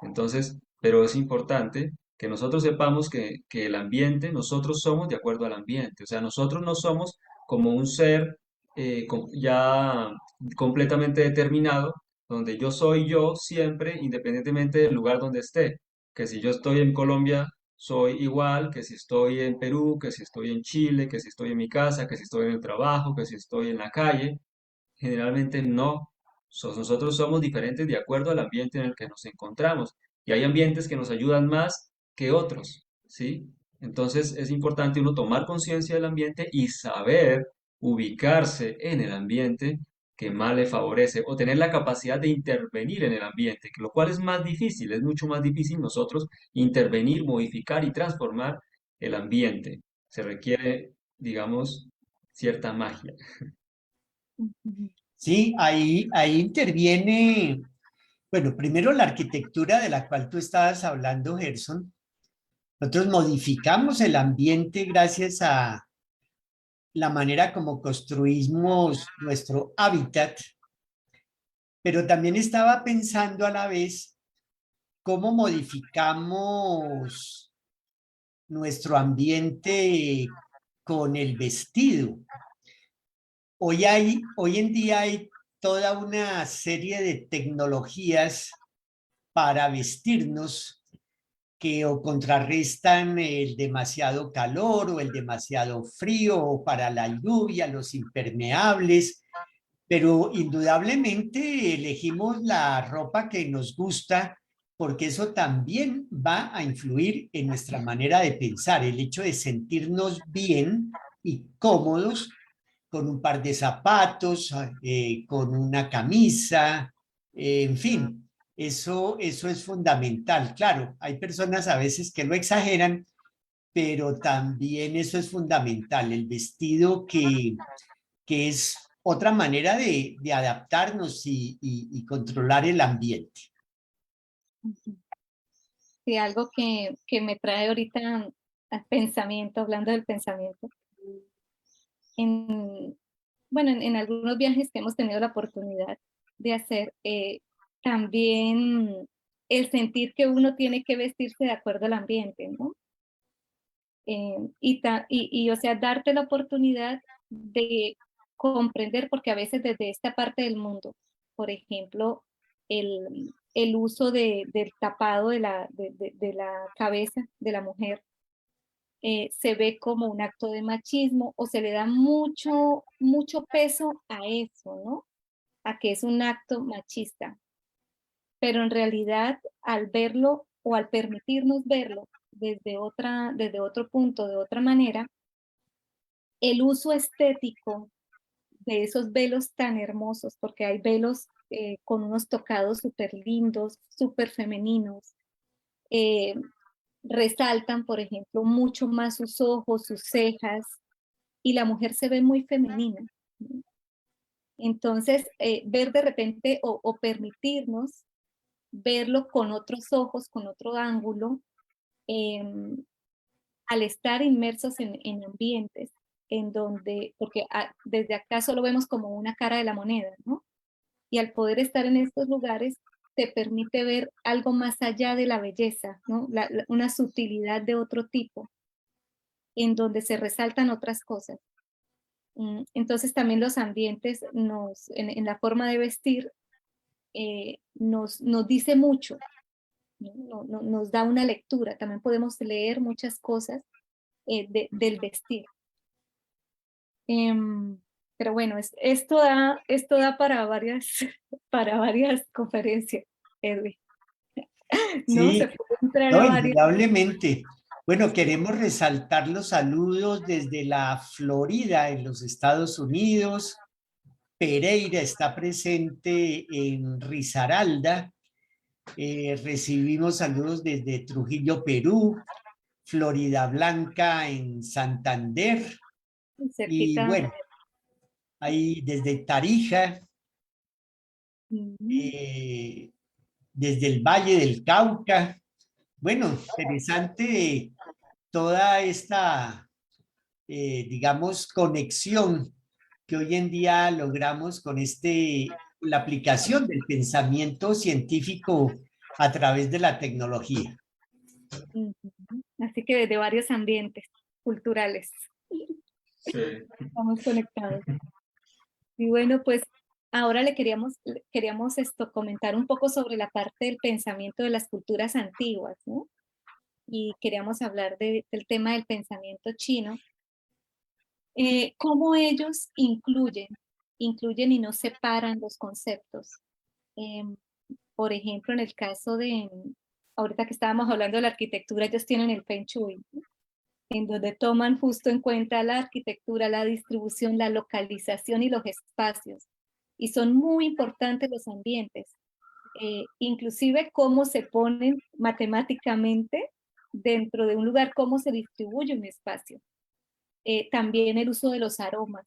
Entonces, pero es importante que nosotros sepamos que el ambiente, nosotros somos de acuerdo al ambiente. O sea, nosotros no somos como un ser ya completamente determinado, donde yo soy yo siempre, independientemente del lugar donde esté. Que si yo estoy en Colombia, soy igual que si estoy en Perú, que si estoy en Chile, que si estoy en mi casa, que si estoy en el trabajo, que si estoy en la calle. Generalmente no. Nosotros somos diferentes de acuerdo al ambiente en el que nos encontramos. Y hay ambientes que nos ayudan más que otros, ¿sí? Entonces es importante uno tomar conciencia del ambiente y saber ubicarse en el ambiente que más le favorece o tener la capacidad de intervenir en el ambiente, lo cual es más difícil, es mucho más difícil nosotros intervenir, modificar y transformar el ambiente. Se requiere, digamos, cierta magia. ujú, Sí, ahí interviene, bueno, primero la arquitectura de la cual tú estabas hablando, Gerson. Nosotros modificamos el ambiente gracias a la manera como construimos nuestro hábitat, pero también estaba pensando a la vez cómo modificamos nuestro ambiente con el vestido. Hoy en día hay toda una serie de tecnologías para vestirnos que o contrarrestan el demasiado calor o el demasiado frío o para la lluvia, los impermeables, pero indudablemente elegimos la ropa que nos gusta porque eso también va a influir en nuestra manera de pensar, el hecho de sentirnos bien y cómodos con un par de zapatos, con una camisa, en fin. Eso es fundamental. Claro, hay personas a veces que lo exageran, pero también eso es fundamental. El vestido que es otra manera de adaptarnos y controlar el ambiente. Ujú. Sí, algo que me trae ahorita al pensamiento, hablando del pensamiento. Bueno, en algunos viajes que hemos tenido la oportunidad de hacer, también el sentir que uno tiene que vestirse de acuerdo al ambiente, ¿no? O sea, darte la oportunidad de comprender, porque a veces desde esta parte del mundo, por ejemplo, el uso del tapado de la cabeza de la mujer, se ve como un acto de machismo o se le da mucho peso a eso, ¿no? A que es un acto machista. Pero en realidad, al verlo o al permitirnos verlo desde otro punto, de otra manera, el uso estético de esos velos tan hermosos, porque hay velos con unos tocados súper lindos, súper femeninos, eh, resaltan, por ejemplo, mucho más sus ojos, sus cejas, y la mujer se ve muy femenina, ¿no? Entonces, ver de repente o permitirnos verlo con otros ojos, con otro ángulo, em, al estar inmersos en ambientes en donde, porque desde acá solo vemos como una cara de la moneda, ¿no? Y al poder estar en estos lugares, te permite ver algo más allá de la belleza, ¿no? Una sutilidad de otro tipo, en donde se resaltan otras cosas. Entonces también los ambientes en la forma de vestir nos dice mucho, ¿no? Nos da una lectura. También podemos leer muchas cosas del vestir. Em, pero bueno, esto da para varias, para varias conferencias, Edwin. No se Sí, puede entrar a no, varias. indudablemente. Bueno, queremos resaltar los saludos desde la Florida, en los Estados Unidos. Pereira está presente en Risaralda. Recibimos saludos desde Trujillo, Perú, Florida Blanca en Santander y Cerquita. bueno, ahí desde Tarija, mm, eh, desde el Valle del Cauca. Bueno, interesante toda esta, digamos, conexión que hoy en día logramos con la aplicación del pensamiento científico a través de la tecnología. ujú. Así que desde varios ambientes culturales Sí. estamos conectados. Y bueno, pues ahora queríamos comentar un poco sobre la parte del pensamiento de las culturas antiguas, ¿no? Y queríamos hablar del tema del pensamiento chino, cómo ellos incluyen y no separan los conceptos. Em, por ejemplo, en el caso ahorita que estábamos hablando de la arquitectura, ellos tienen el Feng Shui, ¿no? En donde toman justo en cuenta la arquitectura, la distribución, la localización y los espacios. Y son muy importantes los ambientes, inclusive cómo se ponen matemáticamente dentro de un lugar, cómo se distribuye un espacio. También el uso de los aromas,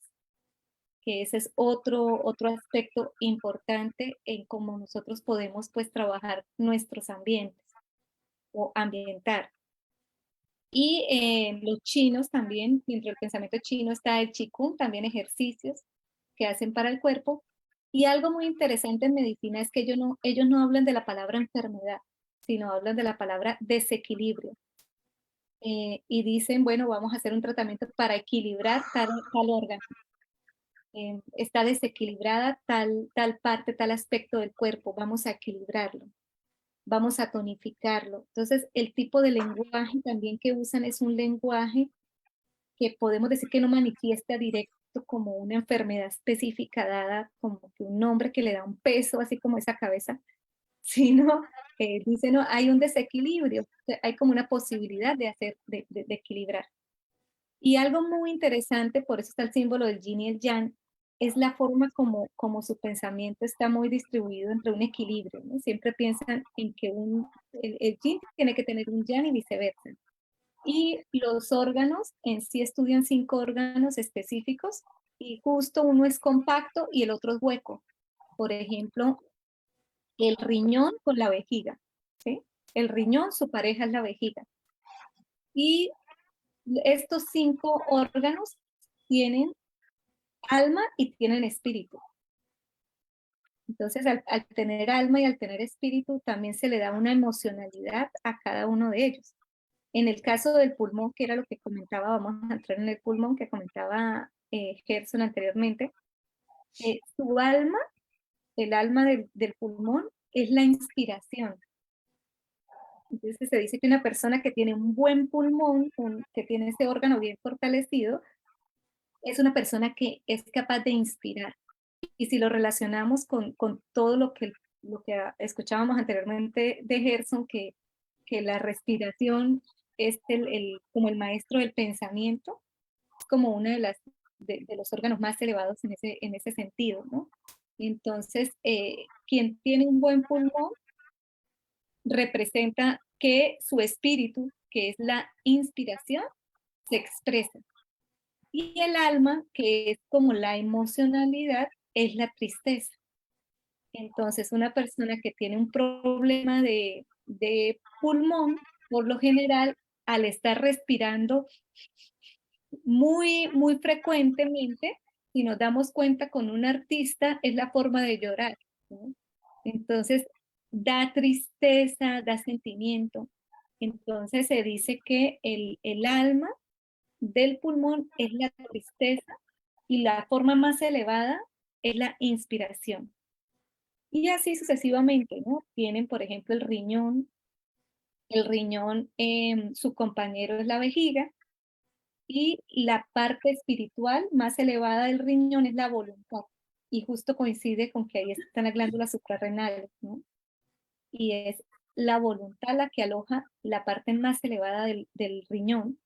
que ese es otro aspecto importante en cómo nosotros podemos pues trabajar nuestros ambientes o ambientar. Y los chinos también, dentro del pensamiento chino está el Qigong, también ejercicios que hacen para el cuerpo. Y algo muy interesante en medicina es que ellos no hablan de la palabra enfermedad, sino hablan de la palabra desequilibrio. Y dicen, bueno, vamos a hacer un tratamiento para equilibrar tal órgano. Está desequilibrada tal parte, tal aspecto del cuerpo, vamos a equilibrarlo, vamos a tonificarlo. Entonces, el tipo de lenguaje también que usan es un lenguaje que podemos decir que no manifiesta directo como una enfermedad específica dada como que un nombre que le da un peso, así como esa cabeza, sino dice, no, hay un desequilibrio, hay como una posibilidad de equilibrar. Y algo muy interesante, por eso está el símbolo del yin y el yang, es la forma como su pensamiento está muy distribuido entre un equilibrio, ¿no? Siempre piensan en que el yin tiene que tener un yang y viceversa. Y los órganos en sí estudian 5 órganos específicos y justo uno es compacto y el otro es hueco. Por ejemplo, el riñón con la vejiga, ¿sí? El riñón, su pareja es la vejiga. Y estos 5 órganos tienen alma y tienen espíritu. Entonces, al tener alma y al tener espíritu, también se le da una emocionalidad a cada uno de ellos. En el caso del pulmón, que era lo que comentaba, vamos a entrar en el pulmón que comentaba Gerson anteriormente, su alma, el alma del pulmón, es la inspiración. Entonces se dice que una persona que tiene un buen pulmón, que tiene ese órgano bien fortalecido, es una persona que es capaz de inspirar. Y si lo relacionamos con todo lo que escuchábamos anteriormente de Gerson, que la respiración es como el maestro del pensamiento, es como uno de los órganos más elevados en ese sentido, ¿no? Entonces, quien tiene un buen pulmón representa que su espíritu, que es la inspiración, se expresa. Y el alma, que es como la emocionalidad, es la tristeza. Entonces, una persona que tiene un problema de pulmón, por lo general, al estar respirando muy, muy frecuentemente, si nos damos cuenta con un artista, es la forma de llorar, ¿no? Entonces, da tristeza, da sentimiento. Entonces, se dice que el alma del pulmón es la tristeza y la forma más elevada es la inspiración. Y así sucesivamente, ¿no? Tienen, por ejemplo, el riñón, su compañero es la vejiga, y la parte espiritual más elevada del riñón es la voluntad. Y justo coincide con que ahí están las glándulas suprarrenales, ¿no? Y es la voluntad la que aloja la parte más elevada del riñón.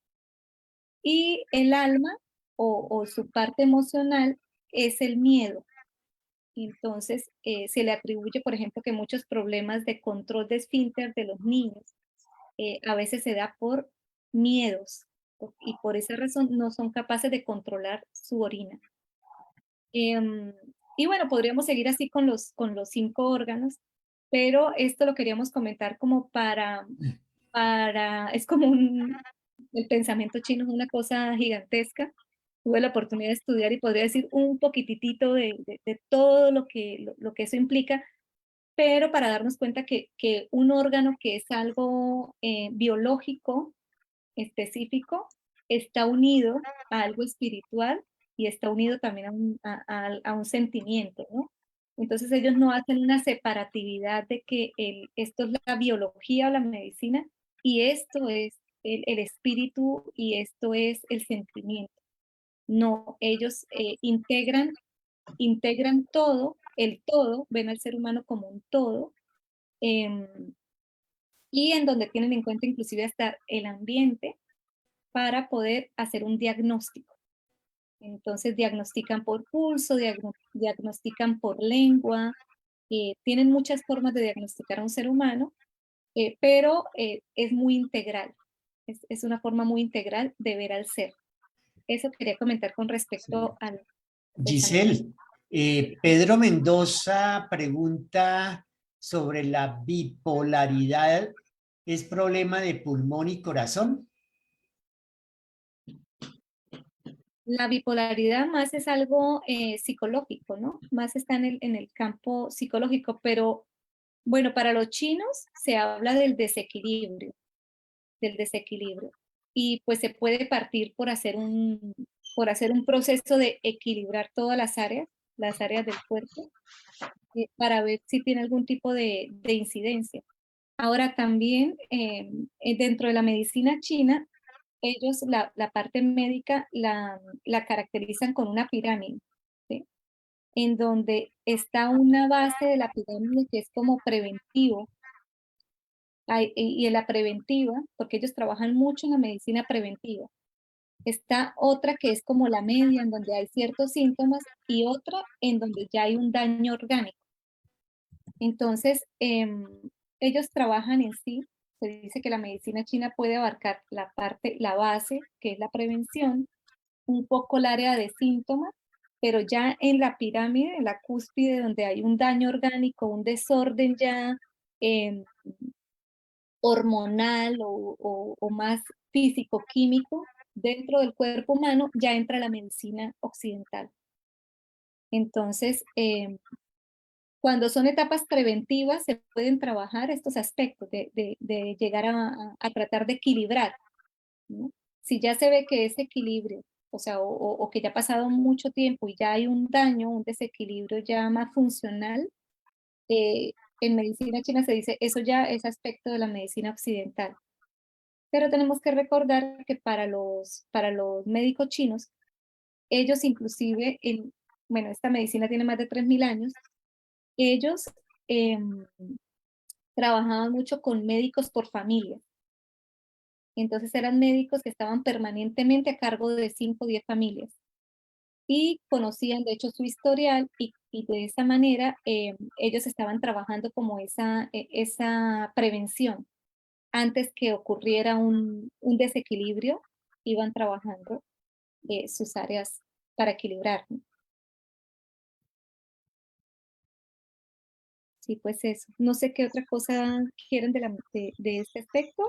Y el alma o su parte emocional es el miedo. Entonces, se le atribuye, por ejemplo, que muchos problemas de control de esfínter de los niños a veces se da por miedos y por esa razón no son capaces de controlar su orina. Em, y bueno, podríamos seguir así con los 5 órganos, pero esto lo queríamos comentar como es como el pensamiento chino es una cosa gigantesca. Tuve la oportunidad de estudiar y podría decir un poquitito de todo lo que eso implica, pero para darnos cuenta que un órgano que es algo biológico, específico, está unido a algo espiritual y está unido también a un sentimiento, ¿no? Entonces ellos no hacen una separatividad de que esto es la biología o la medicina y esto es el espíritu y esto es el sentimiento. No, ellos integran todo, el todo, ven al ser humano como un todo, em, y en donde tienen en cuenta inclusive hasta el ambiente para poder hacer un diagnóstico. Entonces diagnostican por pulso, diagnostican por lengua, tienen muchas formas de diagnosticar a un ser humano, pero es muy integral, es una forma muy integral de ver al ser. Eso quería comentar con Sí. respecto al pensamiento. Giselle, Pedro Mendoza pregunta sobre la bipolaridad. ¿Es problema de pulmón y corazón? La bipolaridad más es algo psicológico, ¿no? Más está en el campo psicológico, pero bueno, para los chinos se habla del desequilibrio. Y pues se puede partir por hacer un proceso de equilibrar todas las áreas del cuerpo, para ver si tiene algún tipo de incidencia. Ahora también, dentro de la medicina china, ellos la parte médica la caracterizan con una pirámide, ¿sí? En donde está una base de la pirámide que es como preventivo. Y en la preventiva, porque ellos trabajan mucho en la medicina preventiva. Está otra que es como la media, en donde hay ciertos síntomas, y otra en donde ya hay un daño orgánico. Entonces, ellos trabajan en sí, se dice que la medicina china puede abarcar la parte, la base, que es la prevención, un poco el área de síntomas, pero ya en la pirámide, en la cúspide, donde hay un daño orgánico, un desorden ya em, hormonal o más físico-químico dentro del cuerpo humano, ya entra la medicina occidental. Entonces, cuando son etapas preventivas, se pueden trabajar estos aspectos de llegar a tratar de equilibrar, ¿no? Si ya se ve que ese equilibrio, o sea, o que ya ha pasado mucho tiempo y ya hay un daño, un desequilibrio ya más funcional, en medicina china se dice, eso ya es aspecto de la medicina occidental. Pero tenemos que recordar que para los médicos chinos, ellos inclusive, bueno, esta medicina tiene más de 3000 años, ellos em, trabajaban mucho con médicos por familia. Entonces eran médicos que estaban permanentemente a cargo de 5 o 10 familias y conocían de hecho su historial y de esa manera ellos estaban trabajando como esa prevención. Antes que ocurriera un desequilibrio, iban trabajando sus áreas para equilibrar, ¿no? Sí, pues eso. No sé qué otra cosa quieren de este aspecto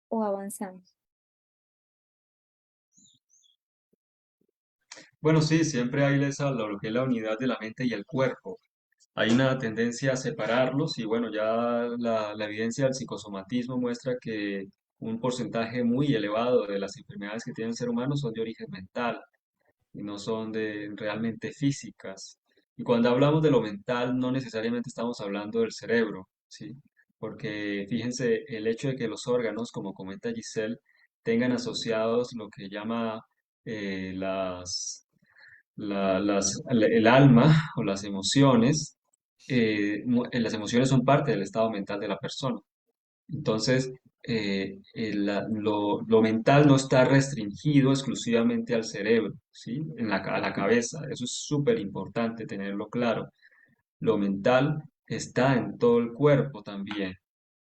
o avanzamos. Bueno, sí, siempre hay lo que es la unidad de la mente y el cuerpo. Hay una tendencia a separarlos y bueno, ya la evidencia del psicosomatismo muestra que un porcentaje muy elevado de las enfermedades que tiene el ser humano son de origen mental y no son de realmente físicas. Y cuando hablamos de lo mental, no necesariamente estamos hablando del cerebro, ¿sí? Porque fíjense, el hecho de que los órganos, como comenta Giselle, tengan asociados lo que llama el alma o las emociones son parte del estado mental de la persona. Entonces, lo mental no está restringido exclusivamente al cerebro, ¿sí? A la cabeza. Eso es súper importante tenerlo claro. Lo mental está en todo el cuerpo también.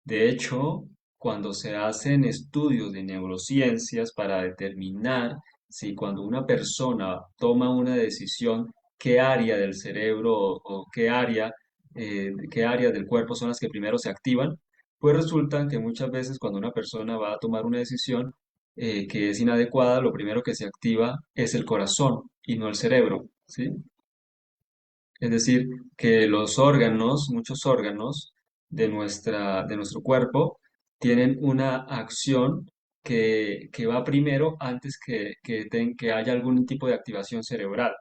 De hecho, cuando se hacen estudios de neurociencias para determinar si cuando una persona toma una decisión, qué área del cerebro o qué áreas del cuerpo son las que primero se activan, pues resulta que muchas veces cuando una persona va a tomar una decisión que es inadecuada, lo primero que se activa es el corazón y no el cerebro, ¿sí? Es decir, que los órganos, muchos órganos de nuestro cuerpo, tienen una acción que va primero antes que haya algún tipo de activación cerebral.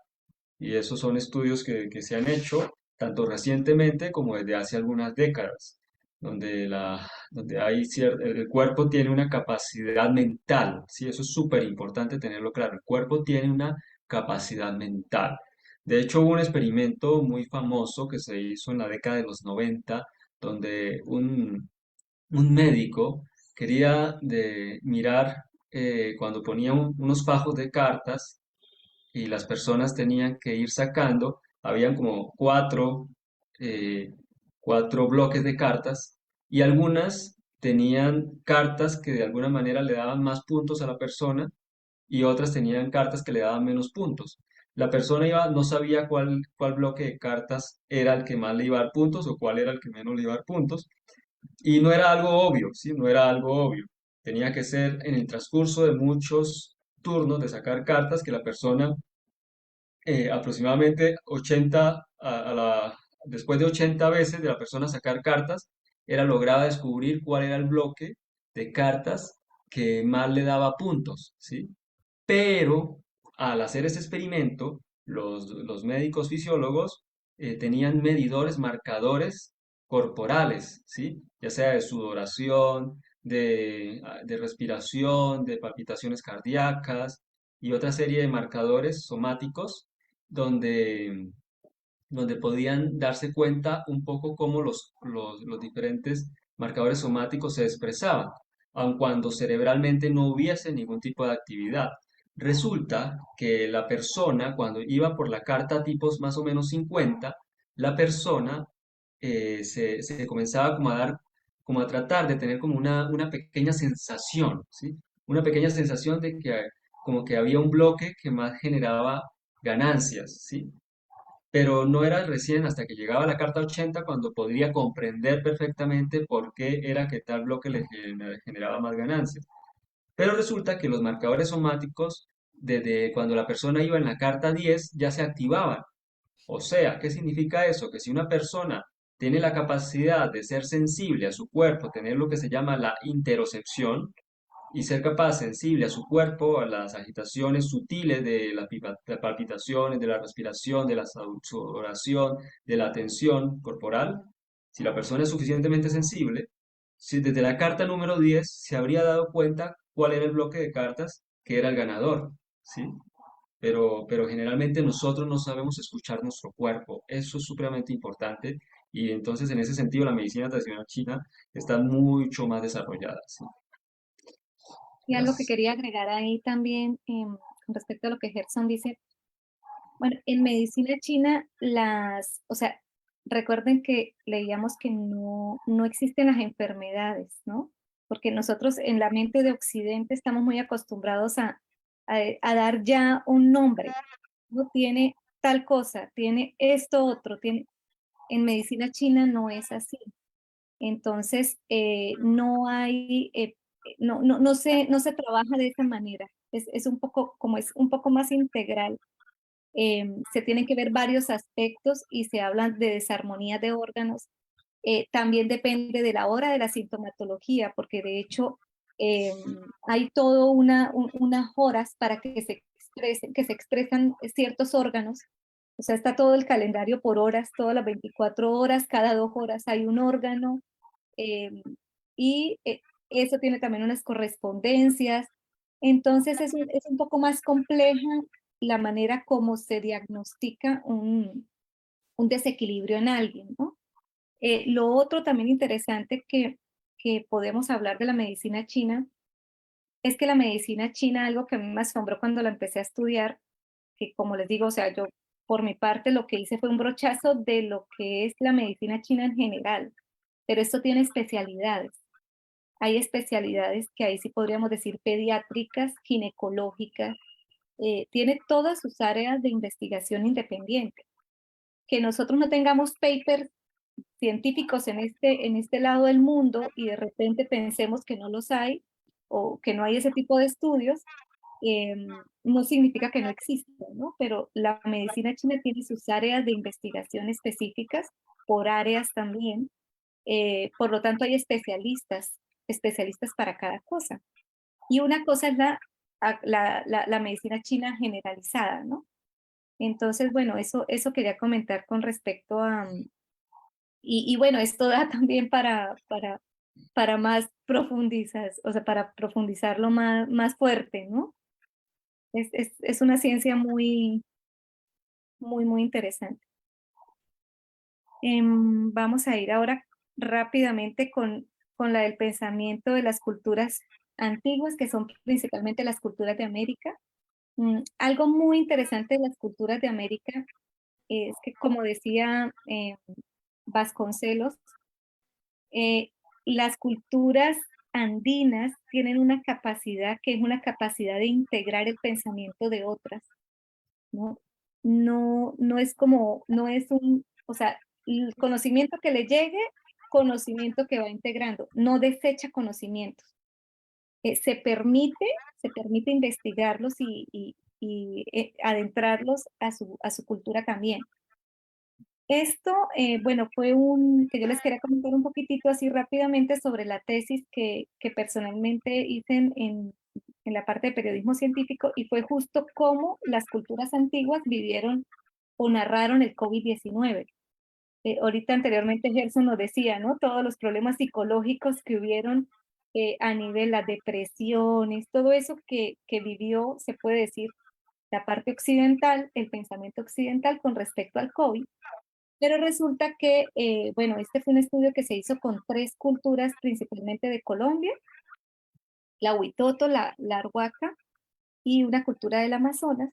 Y esos son estudios que se han hecho tanto recientemente como desde hace algunas décadas, donde el cuerpo tiene una capacidad mental, ¿sí? Eso es súper importante tenerlo claro. El cuerpo tiene una capacidad mental. De hecho, hubo un experimento muy famoso que se hizo en la década de los 90, donde un médico quería mirar cuando ponía unos fajos de cartas y las personas tenían que ir sacando, habían como eh, cuatro bloques de cartas y algunas tenían cartas que de alguna manera le daban más puntos a la persona y otras tenían cartas que le daban menos puntos. La persona no sabía cuál bloque de cartas era el que más le iba a dar puntos o cuál era el que menos le iba a dar puntos. Y no era algo obvio, ¿sí? No era algo obvio. Tenía que ser en el transcurso de muchos turnos de sacar cartas que la persona aproximadamente 80, después de 80 veces de la persona sacar cartas, era lograba descubrir cuál era el bloque de cartas que más le daba puntos, ¿sí? Pero al hacer ese experimento, los médicos fisiólogos tenían medidores, marcadores corporales, ¿sí? Ya sea de sudoración, de respiración, de palpitaciones cardíacas y otra serie de marcadores somáticos donde, donde podían darse cuenta un poco cómo los diferentes marcadores somáticos se expresaban. aun cuando cerebralmente no hubiese ningún tipo de actividad. Resulta que la persona, cuando iba por la carta tipos más o menos 50, la persona se comenzaba como a dar, como a tratar de tener como una pequeña sensación, ¿sí? Una pequeña sensación de que como que había un bloque que más generaba ganancias, ¿sí? Pero no era recién hasta que llegaba la carta 80 cuando podría comprender perfectamente por qué era que tal bloque le generaba más ganancias. Pero resulta que los marcadores somáticos, desde cuando la persona iba en la carta 10, ya se activaban. O sea, ¿qué significa eso? Que si una persona tiene la capacidad de ser sensible a su cuerpo, tener lo que se llama la interocepción, y ser capaz, sensible a su cuerpo, a las agitaciones sutiles de las palpitaciones, de la respiración, de la sudoración, de la tensión corporal, si la persona es suficientemente sensible, si desde la carta número 10 se habría dado cuenta cuál era el bloque de cartas que era el ganador, ¿sí? Pero generalmente nosotros no sabemos escuchar nuestro cuerpo. Eso es supremamente importante y entonces en ese sentido la medicina tradicional china está mucho más desarrollada, ¿sí? Y algo que quería agregar ahí también, con respecto a lo que Gerson dice, bueno, en medicina china o sea, recuerden que leíamos que no existen las enfermedades, ¿no? Porque nosotros en la mente de Occidente estamos muy acostumbrados a dar ya un nombre, ¿no? Tiene tal cosa, tiene esto otro, en medicina china no es así. Entonces, no se trabaja de esa manera. Es un poco, como es un poco más integral, se tienen que ver varios aspectos y se hablan de desarmonía de órganos. También depende de la hora de la sintomatología, porque de hecho hay todo unas horas para que se expresan ciertos órganos. O sea, está todo el calendario por horas, todas las 24 horas, cada 2 horas hay un órgano. eh, y eso tiene también unas correspondencias. Entonces es un poco más compleja la manera como se diagnostica un desequilibrio en alguien, ¿no? Lo otro también interesante que podemos hablar de la medicina china es que la medicina china, algo que a mí me asombró cuando la empecé a estudiar, que como les digo, o sea, yo por mi parte lo que hice fue un brochazo de lo que es la medicina china en general, pero esto tiene especialidades. Hay especialidades que ahí sí podríamos decir pediátricas, ginecológicas, tiene todas sus áreas de investigación independiente. Que nosotros no tengamos papers científicos en este lado del mundo y de repente pensemos que no los hay o que no hay ese tipo de estudios, no significa que no existen, ¿no? Pero la medicina china tiene sus áreas de investigación específicas, por áreas también, por lo tanto hay especialistas para cada cosa. Y una cosa es la medicina china generalizada, ¿no? Entonces, bueno, eso quería comentar con respecto a, y bueno, esto da también para más profundizas, o sea, para profundizarlo más fuerte, ¿no? Es una ciencia muy interesante. Vamos a ir ahora rápidamente con la del pensamiento de las culturas antiguas, que son principalmente las culturas de América. Algo muy interesante de las culturas de América es que, como decía Vasconcelos, eh, las culturas andinas tienen una capacidad que es una capacidad de integrar el pensamiento de otras, ¿no? No es como, no es o sea, el conocimiento que le llegue, conocimiento que va integrando, no desecha conocimientos. Se permite investigarlos y adentrarlos a su cultura también. Esto, bueno, que yo les quería comentar un poquitito así rápidamente sobre la tesis que personalmente hice en la parte de periodismo científico y fue justo cómo las culturas antiguas vivieron o narraron el COVID-19. Ahorita anteriormente Gerson nos decía, ¿no? Todos los problemas psicológicos que hubieron a nivel las depresiones, todo eso que vivió, se puede decir, la parte occidental, el pensamiento occidental con respecto al COVID. Pero resulta que, bueno, este fue un estudio que se hizo con 3 culturas, principalmente de Colombia, la huitoto, la arhuaca y una cultura del Amazonas.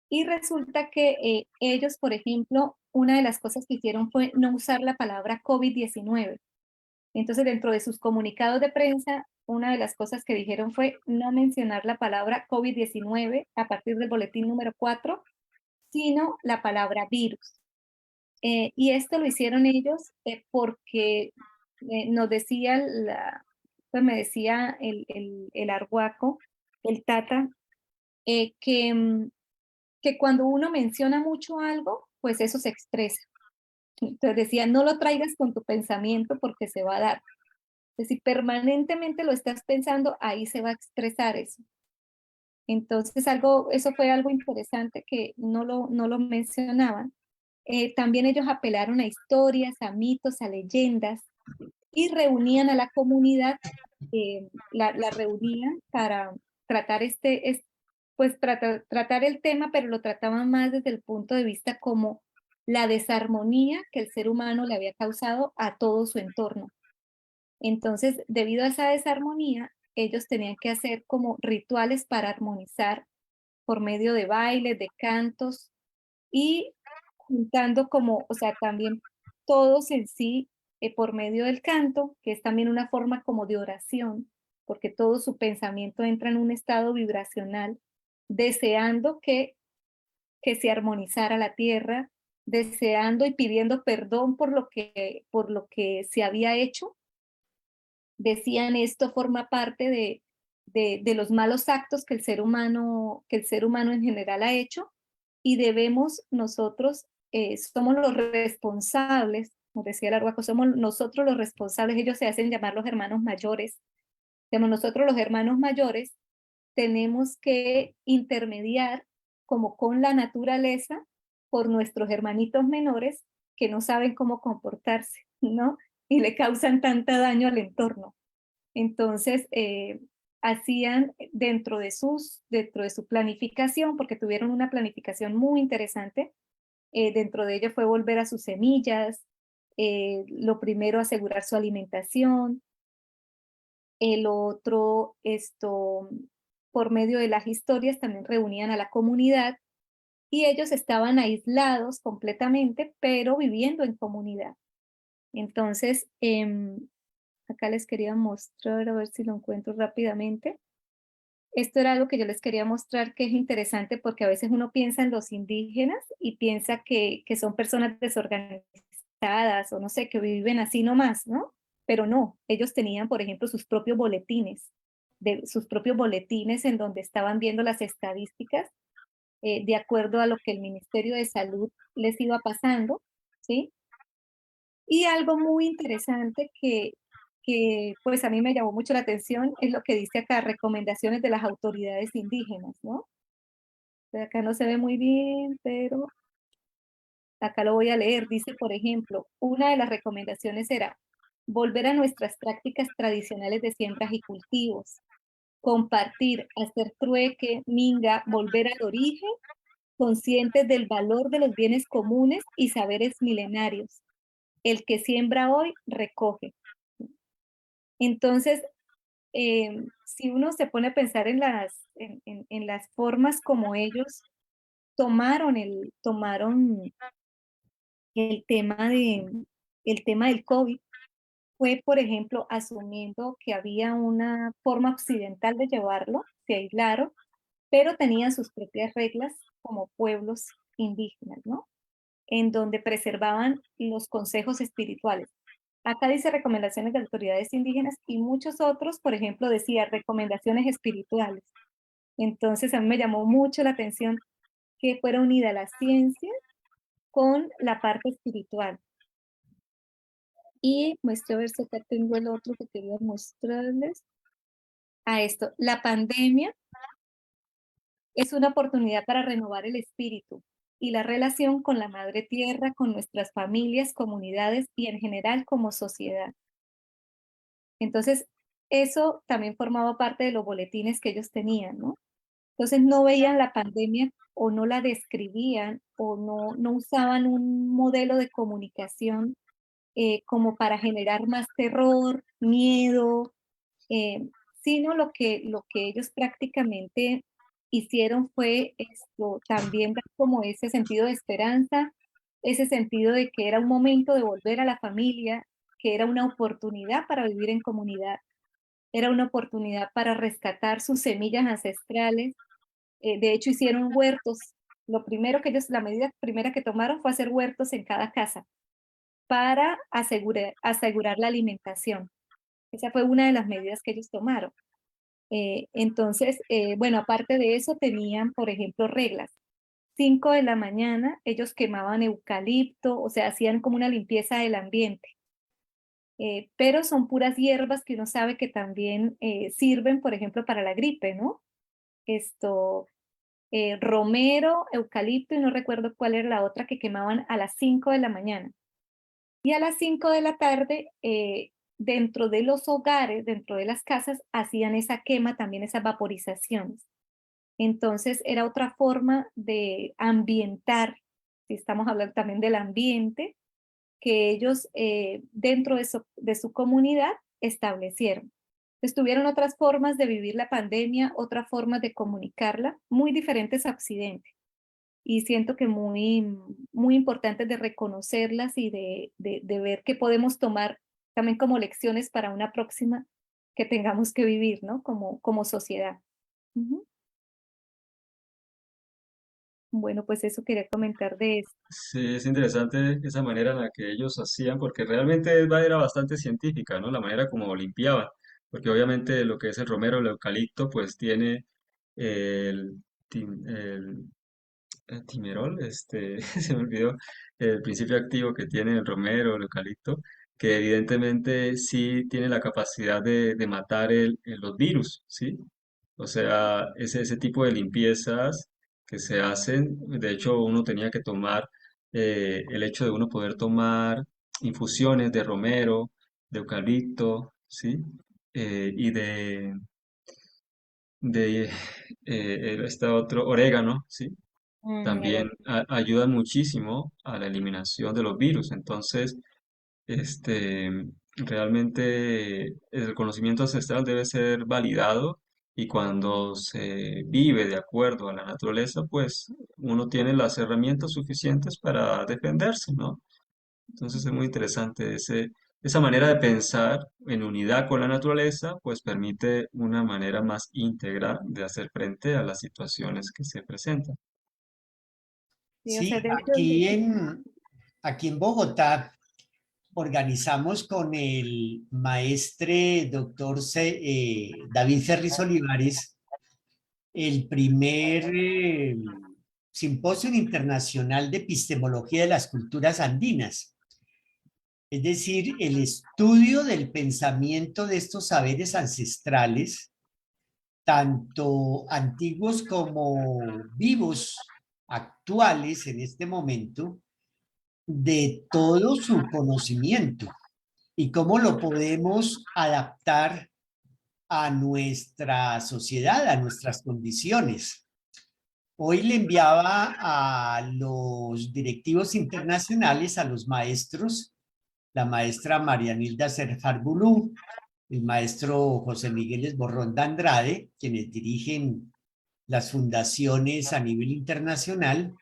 Y resulta que ellos, por ejemplo, una de las cosas que hicieron fue no usar la palabra COVID-19. Entonces, dentro de sus comunicados de prensa, una de las cosas que dijeron fue no mencionar la palabra COVID-19 a partir del boletín número 4, sino la palabra virus. Y esto lo hicieron ellos porque nos decía, pues me decía el arhuaco, el tata, que, que cuando uno menciona mucho algo, pues eso se expresa. Entonces decía, no lo traigas con tu pensamiento porque se va a dar. Es decir, permanentemente lo estás pensando, ahí se va a expresar eso. Entonces, eso fue algo interesante que no lo mencionaban. También ellos apelaron a historias, a mitos, a leyendas y reunían a la comunidad, la reunían para tratar pues tratar el tema, pero lo trataban más desde el punto de vista como la desarmonía que el ser humano le había causado a todo su entorno. Entonces, debido a esa desarmonía, ellos tenían que hacer como rituales para armonizar por medio de bailes, de cantos y juntando como, o sea, también todos en sí por medio del canto, que es también una forma como de oración, porque todo su pensamiento entra en un estado vibracional, deseando que se armonizara la tierra, deseando y pidiendo perdón por lo que se había hecho. Decían esto forma parte de los malos actos que el ser humano en general ha hecho y debemos nosotros, somos los responsables, como decía el Arhuaco, somos nosotros los responsables, ellos se hacen llamar los hermanos mayores, como nosotros los hermanos mayores tenemos que intermediar como con la naturaleza por nuestros hermanitos menores que no saben cómo comportarse, ¿no? Y le causan tanta daño al entorno. Entonces, hacían dentro de su planificación, porque tuvieron una planificación muy interesante, dentro de ello fue volver a sus semillas, lo primero asegurar su alimentación, el otro, por medio de las historias también reunían a la comunidad y ellos estaban aislados completamente, pero viviendo en comunidad. Entonces, acá les quería mostrar, a ver si lo encuentro rápidamente. Esto era algo que yo les quería mostrar que es interesante porque a veces uno piensa en los indígenas y piensa que son personas desorganizadas o no sé, que viven así nomás, ¿no? Pero no, ellos tenían, por ejemplo, sus propios boletines, sus propios boletines en donde estaban viendo las estadísticas de acuerdo a lo que el Ministerio de Salud les iba pasando, ¿sí? Y algo muy interesante pues a mí me llamó mucho la atención es lo que dice acá, recomendaciones de las autoridades indígenas, ¿no? Pero acá no se ve muy bien, pero acá lo voy a leer. Dice, por ejemplo, una de las recomendaciones era volver a nuestras prácticas tradicionales de siembras y cultivos, compartir, hacer trueque, minga, volver al origen, conscientes del valor de los bienes comunes y saberes milenarios. El que siembra hoy, recoge. Entonces, si uno se pone a pensar en las formas como ellos tomaron el tema el tema del COVID, fue, por ejemplo, asumiendo que había una forma occidental de llevarlo, se aislaron, pero tenían sus propias reglas como pueblos indígenas, ¿no? En donde preservaban los consejos espirituales. Acá dice recomendaciones de autoridades indígenas y muchos otros, por ejemplo, decía recomendaciones espirituales. Entonces a mí me llamó mucho la atención que fuera unida la ciencia con la parte espiritual. Y muestro a ver si acá tengo el otro que quería mostrarles. A esto, la pandemia es una oportunidad para renovar el espíritu y la relación con la madre tierra, con nuestras familias, comunidades y en general como sociedad. Entonces, eso también formaba parte de los boletines que ellos tenían, ¿no? Entonces no veían la pandemia o no la describían o no usaban un modelo de comunicación como para generar más terror, miedo, sino lo que ellos prácticamente hicieron fue esto, también dar como ese sentido de esperanza, ese sentido de que era un momento de volver a la familia, que era una oportunidad para vivir en comunidad, era una oportunidad para rescatar sus semillas ancestrales. De hecho, hicieron huertos. Lo primero que ellos, la medida primera que tomaron fue hacer huertos en cada casa para asegurar la alimentación. Esa fue una de las medidas que ellos tomaron. Entonces, bueno, aparte de eso, tenían, por ejemplo, reglas. 5 de la mañana, ellos quemaban eucalipto, o sea, hacían como una limpieza del ambiente. Pero son puras hierbas que uno sabe que también sirven, por ejemplo, para la gripe, ¿no? Esto, romero, eucalipto y no recuerdo cuál era la otra que quemaban a las 5 de la mañana. Y a las 5 de la tarde, dentro de los hogares, dentro de las casas, hacían esa quema, también esas vaporizaciones. Entonces era otra forma de ambientar, si estamos hablando también del ambiente, que ellos dentro de su comunidad establecieron. Entonces tuvieron otras formas de vivir la pandemia, otras formas de comunicarla, muy diferentes a Occidente. Y siento que muy importantes de reconocerlas y de ver que podemos tomar también como lecciones para una próxima que tengamos que vivir, ¿no? Como sociedad. Ujú. Bueno, pues eso quería comentar de eso. Sí, es interesante esa manera en la que ellos hacían, porque realmente era bastante científica, ¿no? La manera como limpiaban, porque obviamente lo que es el romero, el eucalipto, pues tiene el, el timerol, se me olvidó el principio activo que tiene el romero, el eucalipto, que evidentemente sí tiene la capacidad de matar los virus, ¿sí? O sea, ese tipo de limpiezas que se hacen, de hecho uno tenía que tomar, el hecho de uno poder tomar infusiones de romero, de eucalipto, ¿sí? Y de este otro orégano, ¿sí? Era- También ayudan muchísimo a la eliminación de los virus. Entonces, este, realmente el conocimiento ancestral debe ser validado y cuando se vive de acuerdo a la naturaleza, pues uno tiene las herramientas suficientes para defenderse, ¿no? Entonces es muy interesante esa manera de pensar en unidad con la naturaleza, pues permite una manera más íntegra de hacer frente a las situaciones que se presentan. sí, o sea, Sí, de hecho, aquí en Bogotá organizamos con el maestre doctor David Ferris Olivares el primer simposio internacional de epistemología de las culturas andinas, es decir, el estudio del pensamiento de estos saberes ancestrales, tanto antiguos como vivos, actuales en este momento, de todo su conocimiento y cómo lo podemos adaptar a nuestra sociedad, a nuestras condiciones. Hoy le enviaba a los directivos internacionales, a los maestros, la maestra Marianilda Serfarbulú, el maestro José Miguel Esborrón de Andrade, quienes dirigen las fundaciones a nivel internacional,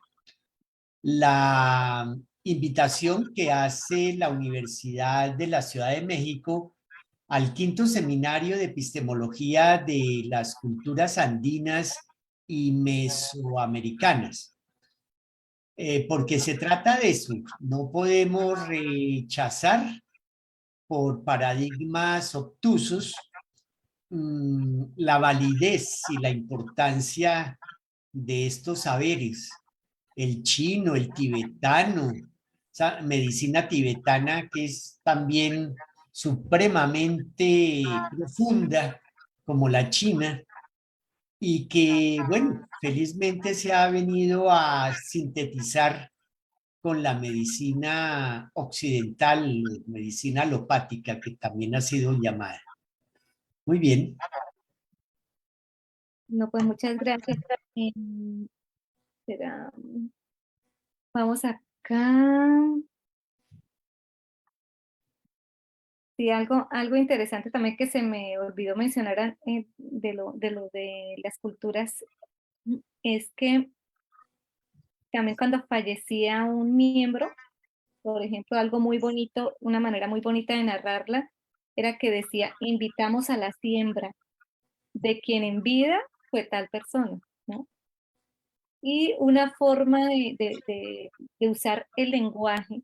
la invitación que hace la Universidad de la Ciudad de México al quinto seminario de epistemología de las culturas andinas y mesoamericanas. Porque se trata de eso, no podemos rechazar por paradigmas obtusos la validez y la importancia de estos saberes, el chino, el tibetano, esa medicina tibetana que es también supremamente profunda como la china y que, bueno, felizmente se ha venido a sintetizar con la medicina occidental, medicina alopática, que también ha sido llamada. Muy bien. no, pues muchas gracias. Em, será- Vamos acá. Sí, algo interesante también que se me olvidó mencionar de las culturas, es que también cuando fallecía un miembro, por ejemplo, algo muy bonito, una manera muy bonita de narrarla, era que decía, invitamos a la siembra de quien en vida fue tal persona, ¿no? Y una forma de usar el lenguaje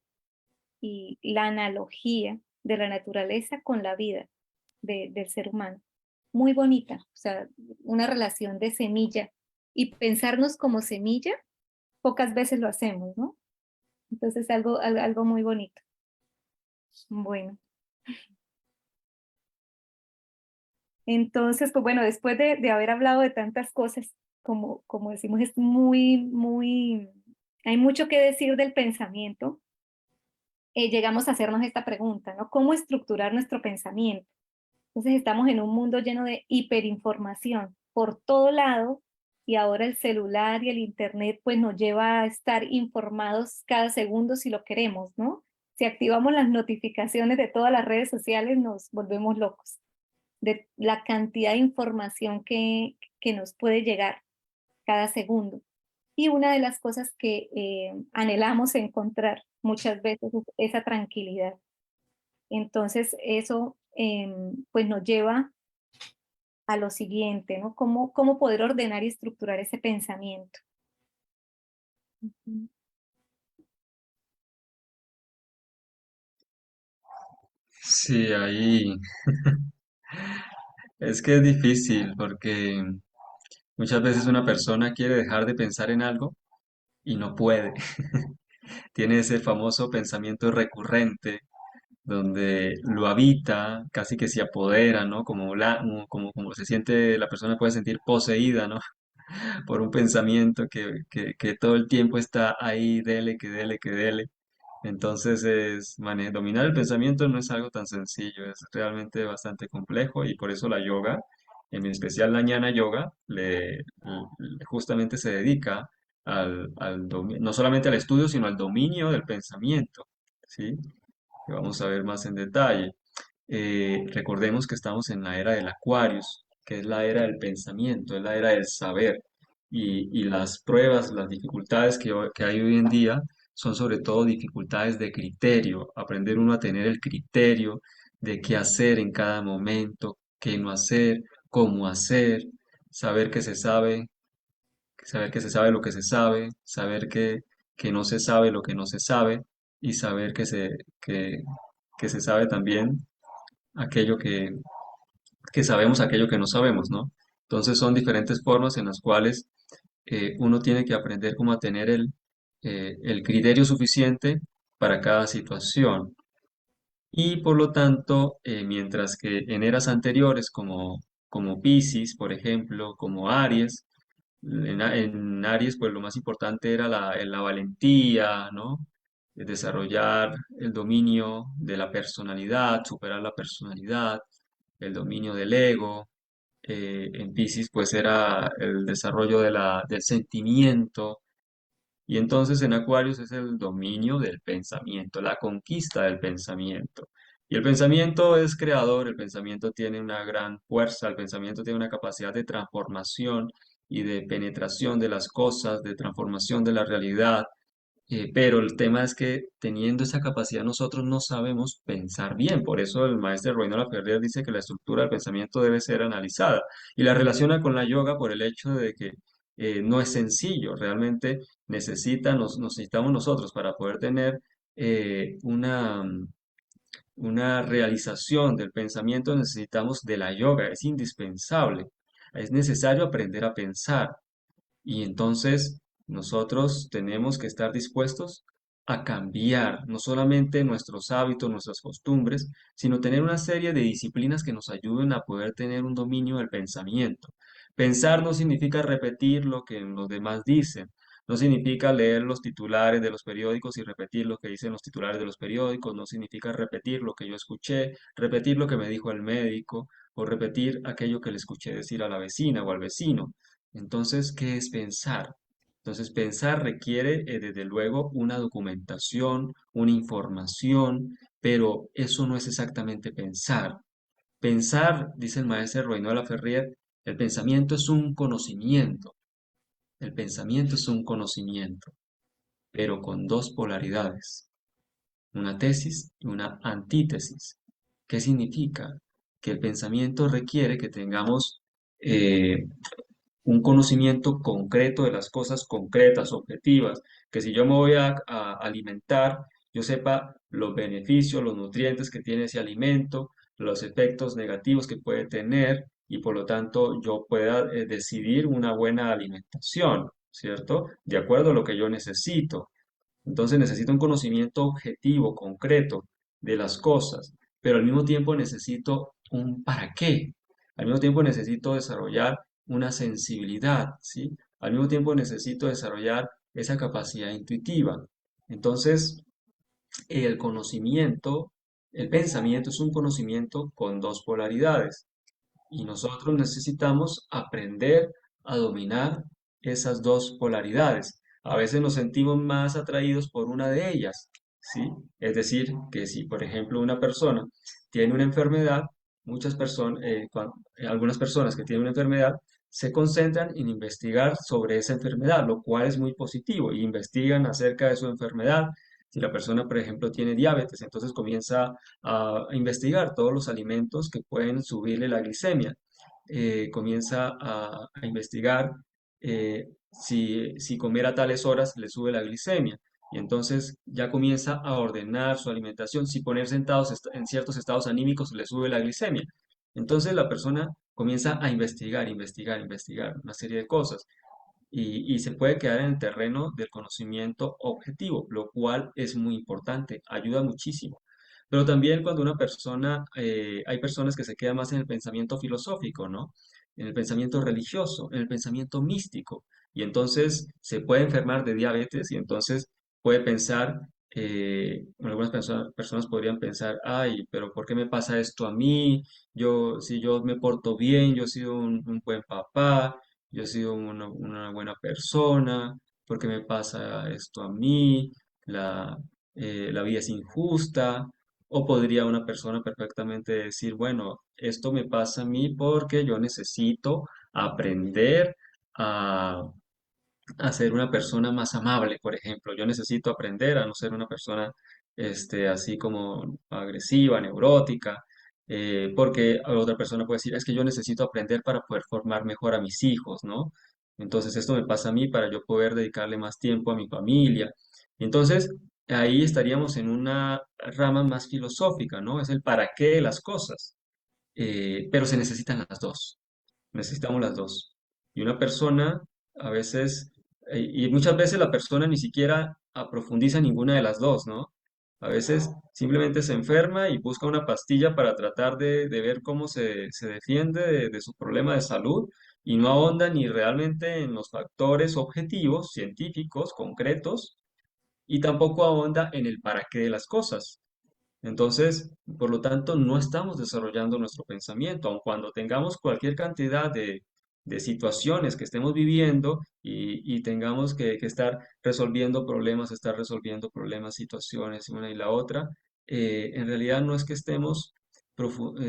y la analogía de la naturaleza con la vida del ser humano. Muy bonita, o sea, una relación de semilla. Y pensarnos como semilla, pocas veces lo hacemos, ¿no? Entonces, algo muy bonito. Bueno, entonces, pues bueno, después de haber hablado de tantas cosas, como decimos, es hay mucho que decir del pensamiento. Llegamos a hacernos esta pregunta, ¿no? ¿Cómo estructurar nuestro pensamiento? Entonces estamos en un mundo lleno de hiperinformación por todo lado y ahora el celular y el internet pues nos lleva a estar informados cada segundo si lo queremos, ¿no? Si activamos las notificaciones de todas las redes sociales nos volvemos locos de la cantidad de información que nos puede llegar cada segundo. Y una de las cosas que anhelamos encontrar muchas veces es esa tranquilidad. Entonces eso pues nos lleva a lo siguiente, ¿no? ¿Cómo poder ordenar y estructurar ese pensamiento? Ujú. Sí, ahí es que es difícil porque muchas veces una persona quiere dejar de pensar en algo y no puede. Tiene ese famoso pensamiento recurrente donde lo habita, casi que se apodera, ¿no? Como se siente, la persona puede sentir poseída, ¿no? Por un pensamiento que todo el tiempo está ahí, dele, que dele, que dele. Entonces, dominar el pensamiento no es algo tan sencillo, es realmente bastante complejo y por eso la yoga, en especial la ñana yoga, justamente se dedica no solamente al estudio, sino al dominio del pensamiento, ¿sí? Que vamos a ver más en detalle. Recordemos que estamos en la era del Aquarius, que es la era del pensamiento, es la era del saber. Y las pruebas, las dificultades que hay hoy en día son sobre todo dificultades de criterio, aprender uno a tener el criterio de qué hacer en cada momento, qué no hacer, cómo hacer, saber que se sabe, saber que se sabe lo que se sabe, saber que no se sabe lo que no se sabe y saber que, que se sabe también aquello que sabemos, aquello que no sabemos, ¿no? Entonces son diferentes formas en las cuales uno tiene que aprender cómo a tener el criterio suficiente para cada situación. Y por lo tanto, mientras que en eras anteriores, como Piscis, por ejemplo, como Aries, en Aries, pues lo más importante era la valentía, ¿no? Desarrollar el dominio de la personalidad, superar la personalidad, el dominio del ego. En Piscis, pues era el desarrollo del sentimiento. Y entonces en Acuarios es el dominio del pensamiento, la conquista del pensamiento. Y el pensamiento es creador, el pensamiento tiene una gran fuerza, el pensamiento tiene una capacidad de transformación y de penetración de las cosas, de transformación de la realidad. Pero el tema es que teniendo esa capacidad nosotros no sabemos pensar bien. Por eso el maestro Reinhold Ferrer dice que la estructura del pensamiento debe ser analizada y la relaciona con la yoga por el hecho de que no es sencillo. Realmente necesitamos nosotros para poder tener una realización del pensamiento, necesitamos de la yoga. Es indispensable. Es necesario aprender a pensar. Y entonces nosotros tenemos que estar dispuestos a cambiar no solamente nuestros hábitos, nuestras costumbres, sino tener una serie de disciplinas que nos ayuden a poder tener un dominio del pensamiento. Pensar no significa repetir lo que los demás dicen, no significa leer los titulares de los periódicos y repetir lo que dicen los titulares de los periódicos, no significa repetir lo que yo escuché, repetir lo que me dijo el médico o repetir aquello que le escuché decir a la vecina o al vecino. Entonces, ¿qué es pensar? Entonces, pensar requiere, desde luego, una documentación, una información, pero eso no es exactamente pensar. Pensar, dice el maestro Renoir Laferrière, el pensamiento es un conocimiento. El pensamiento es un conocimiento, pero con dos polaridades, una tesis y una antítesis. ¿Qué significa? Que el pensamiento requiere que tengamos eh, un conocimiento concreto de las cosas concretas, objetivas, que si yo me voy a alimentar, yo sepa los beneficios, los nutrientes que tiene ese alimento, los efectos negativos que puede tener y por lo tanto yo pueda decidir una buena alimentación, ¿cierto? De acuerdo a lo que yo necesito. Entonces necesito un conocimiento objetivo, concreto de las cosas, pero al mismo tiempo necesito un para qué. Al mismo tiempo necesito desarrollar una sensibilidad, ¿sí? Al mismo tiempo necesito desarrollar esa capacidad intuitiva. Entonces, el conocimiento, el pensamiento es un conocimiento con dos polaridades. Y nosotros necesitamos aprender a dominar esas dos polaridades. A veces nos sentimos más atraídos por una de ellas, ¿sí? Es decir, que si, por ejemplo, una persona tiene una enfermedad, algunas personas que tienen una enfermedad se concentran en investigar sobre esa enfermedad, lo cual es muy positivo, y investigan acerca de su enfermedad. Si la persona, por ejemplo, tiene diabetes, entonces comienza a investigar todos los alimentos que pueden subirle la glicemia. Comienza a investigar si comer a tales horas le sube la glicemia. Y entonces ya comienza a ordenar su alimentación. Si poner sentados en ciertos estados anímicos le sube la glicemia. Entonces la persona comienza a investigar, investigar, investigar una serie de cosas y se puede quedar en el terreno del conocimiento objetivo, lo cual es muy importante, ayuda muchísimo. Pero también cuando una persona, hay personas que se quedan más en el pensamiento filosófico, ¿no? En el pensamiento religioso, en el pensamiento místico, y entonces se puede enfermar de diabetes y entonces puede pensar, algunas personas podrían pensar, ay, pero ¿por qué me pasa esto a mí? Si yo me porto bien, yo he sido un buen papá, yo he sido una buena persona, ¿por qué me pasa esto a mí? La, la vida es injusta. O podría una persona perfectamente decir, bueno, esto me pasa a mí porque yo necesito aprender a, a ser una persona más amable, por ejemplo. Yo necesito aprender a no ser una persona así como agresiva, neurótica, porque otra persona puede decir, es que yo necesito aprender para poder formar mejor a mis hijos, ¿no? Entonces esto me pasa a mí para yo poder dedicarle más tiempo a mi familia. Entonces ahí estaríamos en una rama más filosófica, ¿no? Es el para qué de las cosas. Pero se necesitan las dos. Necesitamos las dos. Y una persona, a veces, y muchas veces la persona ni siquiera profundiza ninguna de las dos, ¿no? A veces simplemente se enferma y busca una pastilla para tratar de ver cómo se defiende de su problema de salud y no ahonda ni realmente en los factores objetivos, científicos, concretos, y tampoco ahonda en el para qué de las cosas. Entonces, por lo tanto, no estamos desarrollando nuestro pensamiento, aun cuando tengamos cualquier cantidad de situaciones que estemos viviendo y tengamos que estar resolviendo problemas, situaciones, una y la otra, en realidad no es que estemos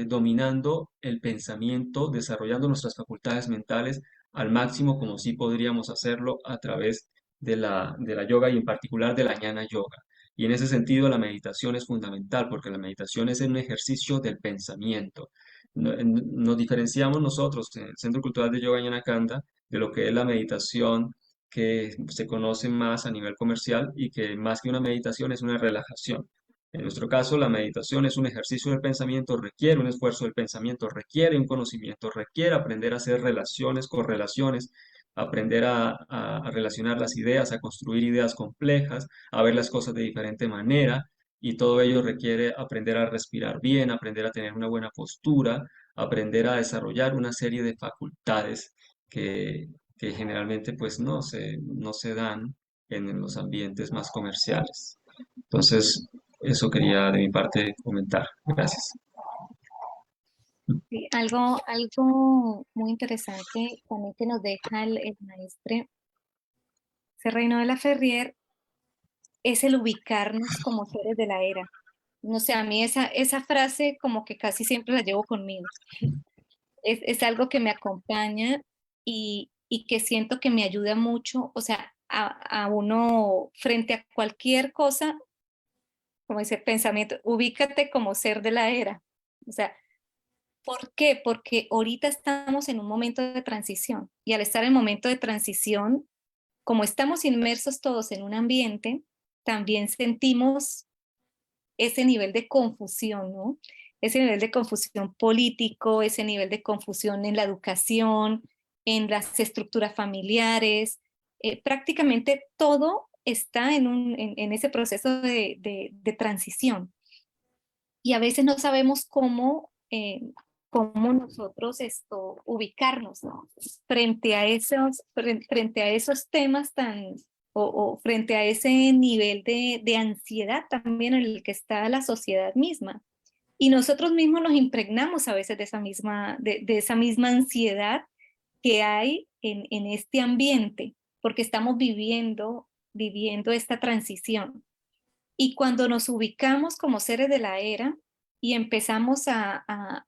dominando el pensamiento, desarrollando nuestras facultades mentales al máximo como sí podríamos hacerlo a través de la yoga y en particular de la jnana yoga. Y en ese sentido la meditación es fundamental porque la meditación es un ejercicio del pensamiento. Nos diferenciamos nosotros en el Centro Cultural de Yoga Ñanacanda de lo que es la meditación que se conoce más a nivel comercial y que más que una meditación es una relajación. En nuestro caso, la meditación es un ejercicio del pensamiento, requiere un esfuerzo del pensamiento, requiere un conocimiento, requiere aprender a hacer relaciones, correlaciones, aprender a relacionar las ideas, a construir ideas complejas, a ver las cosas de diferente manera, y todo ello requiere aprender a respirar bien, aprender a tener una buena postura, aprender a desarrollar una serie de facultades que, que generalmente pues no se dan en los ambientes más comerciales. Entonces, eso quería de mi parte comentar. Gracias. Sí, algo muy interesante también que nos deja el maestre Reynola Ferrier es el ubicarnos como seres de la era. No sé, a mí esa frase como que casi siempre la llevo conmigo. Es algo que me acompaña y que siento que me ayuda mucho, o sea, a uno frente a cualquier cosa, como dice pensamiento, ubícate como ser de la era. O sea, ¿por qué? Porque ahorita estamos en un momento de transición y al estar en momento de transición, como estamos inmersos todos en un ambiente, también sentimos ese nivel de confusión, ¿no? Ese nivel de confusión político, ese nivel de confusión en la educación, en las estructuras familiares, prácticamente todo está en ese proceso de transición. Y a veces no sabemos cómo nosotros ubicarnos, ¿no? Frente a esos temas o frente a ese nivel de ansiedad también en el que está la sociedad misma. Y nosotros mismos nos impregnamos a veces de esa misma ansiedad que hay en este ambiente, porque estamos viviendo esta transición. Y cuando nos ubicamos como seres de la era y empezamos a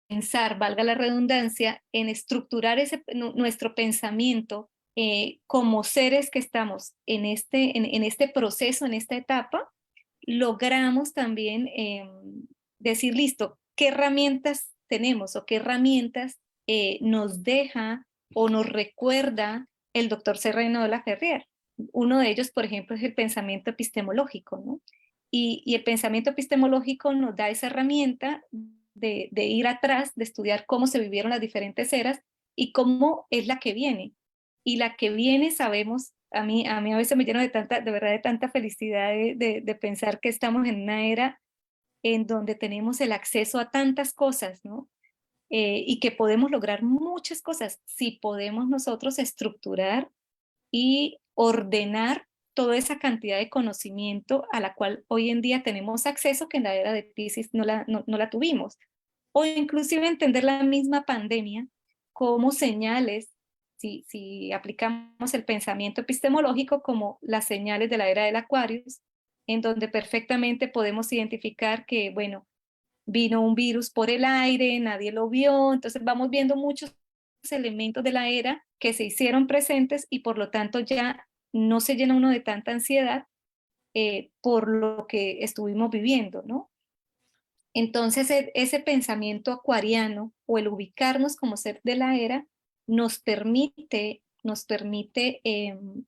pensar, valga la redundancia, en estructurar nuestro pensamiento como seres que estamos en este proceso, en esta etapa, logramos también decir, listo, ¿qué herramientas tenemos o qué herramientas nos deja o nos recuerda el doctor Serrano de la Ferrier? Uno de ellos, por ejemplo, es el pensamiento epistemológico, ¿no? Y el pensamiento epistemológico nos da esa herramienta de ir atrás, de estudiar cómo se vivieron las diferentes eras y cómo es la que viene. Y la que viene, sabemos, a mí a veces me llena de verdad, de tanta felicidad de pensar que estamos en una era en donde tenemos el acceso a tantas cosas, ¿no? Y que podemos lograr muchas cosas si podemos nosotros estructurar y ordenar toda esa cantidad de conocimiento a la cual hoy en día tenemos acceso que en la era de crisis no la tuvimos. O inclusive entender la misma pandemia como señales, si aplicamos el pensamiento epistemológico como las señales de la era del Aquarius, en donde perfectamente podemos identificar que, bueno, vino un virus por el aire, nadie lo vio, entonces vamos viendo muchos elementos de la era que se hicieron presentes y por lo tanto ya no se llena uno de tanta ansiedad por lo que estuvimos viviendo, ¿no? Entonces ese pensamiento acuariano o el ubicarnos como ser de la era nos permite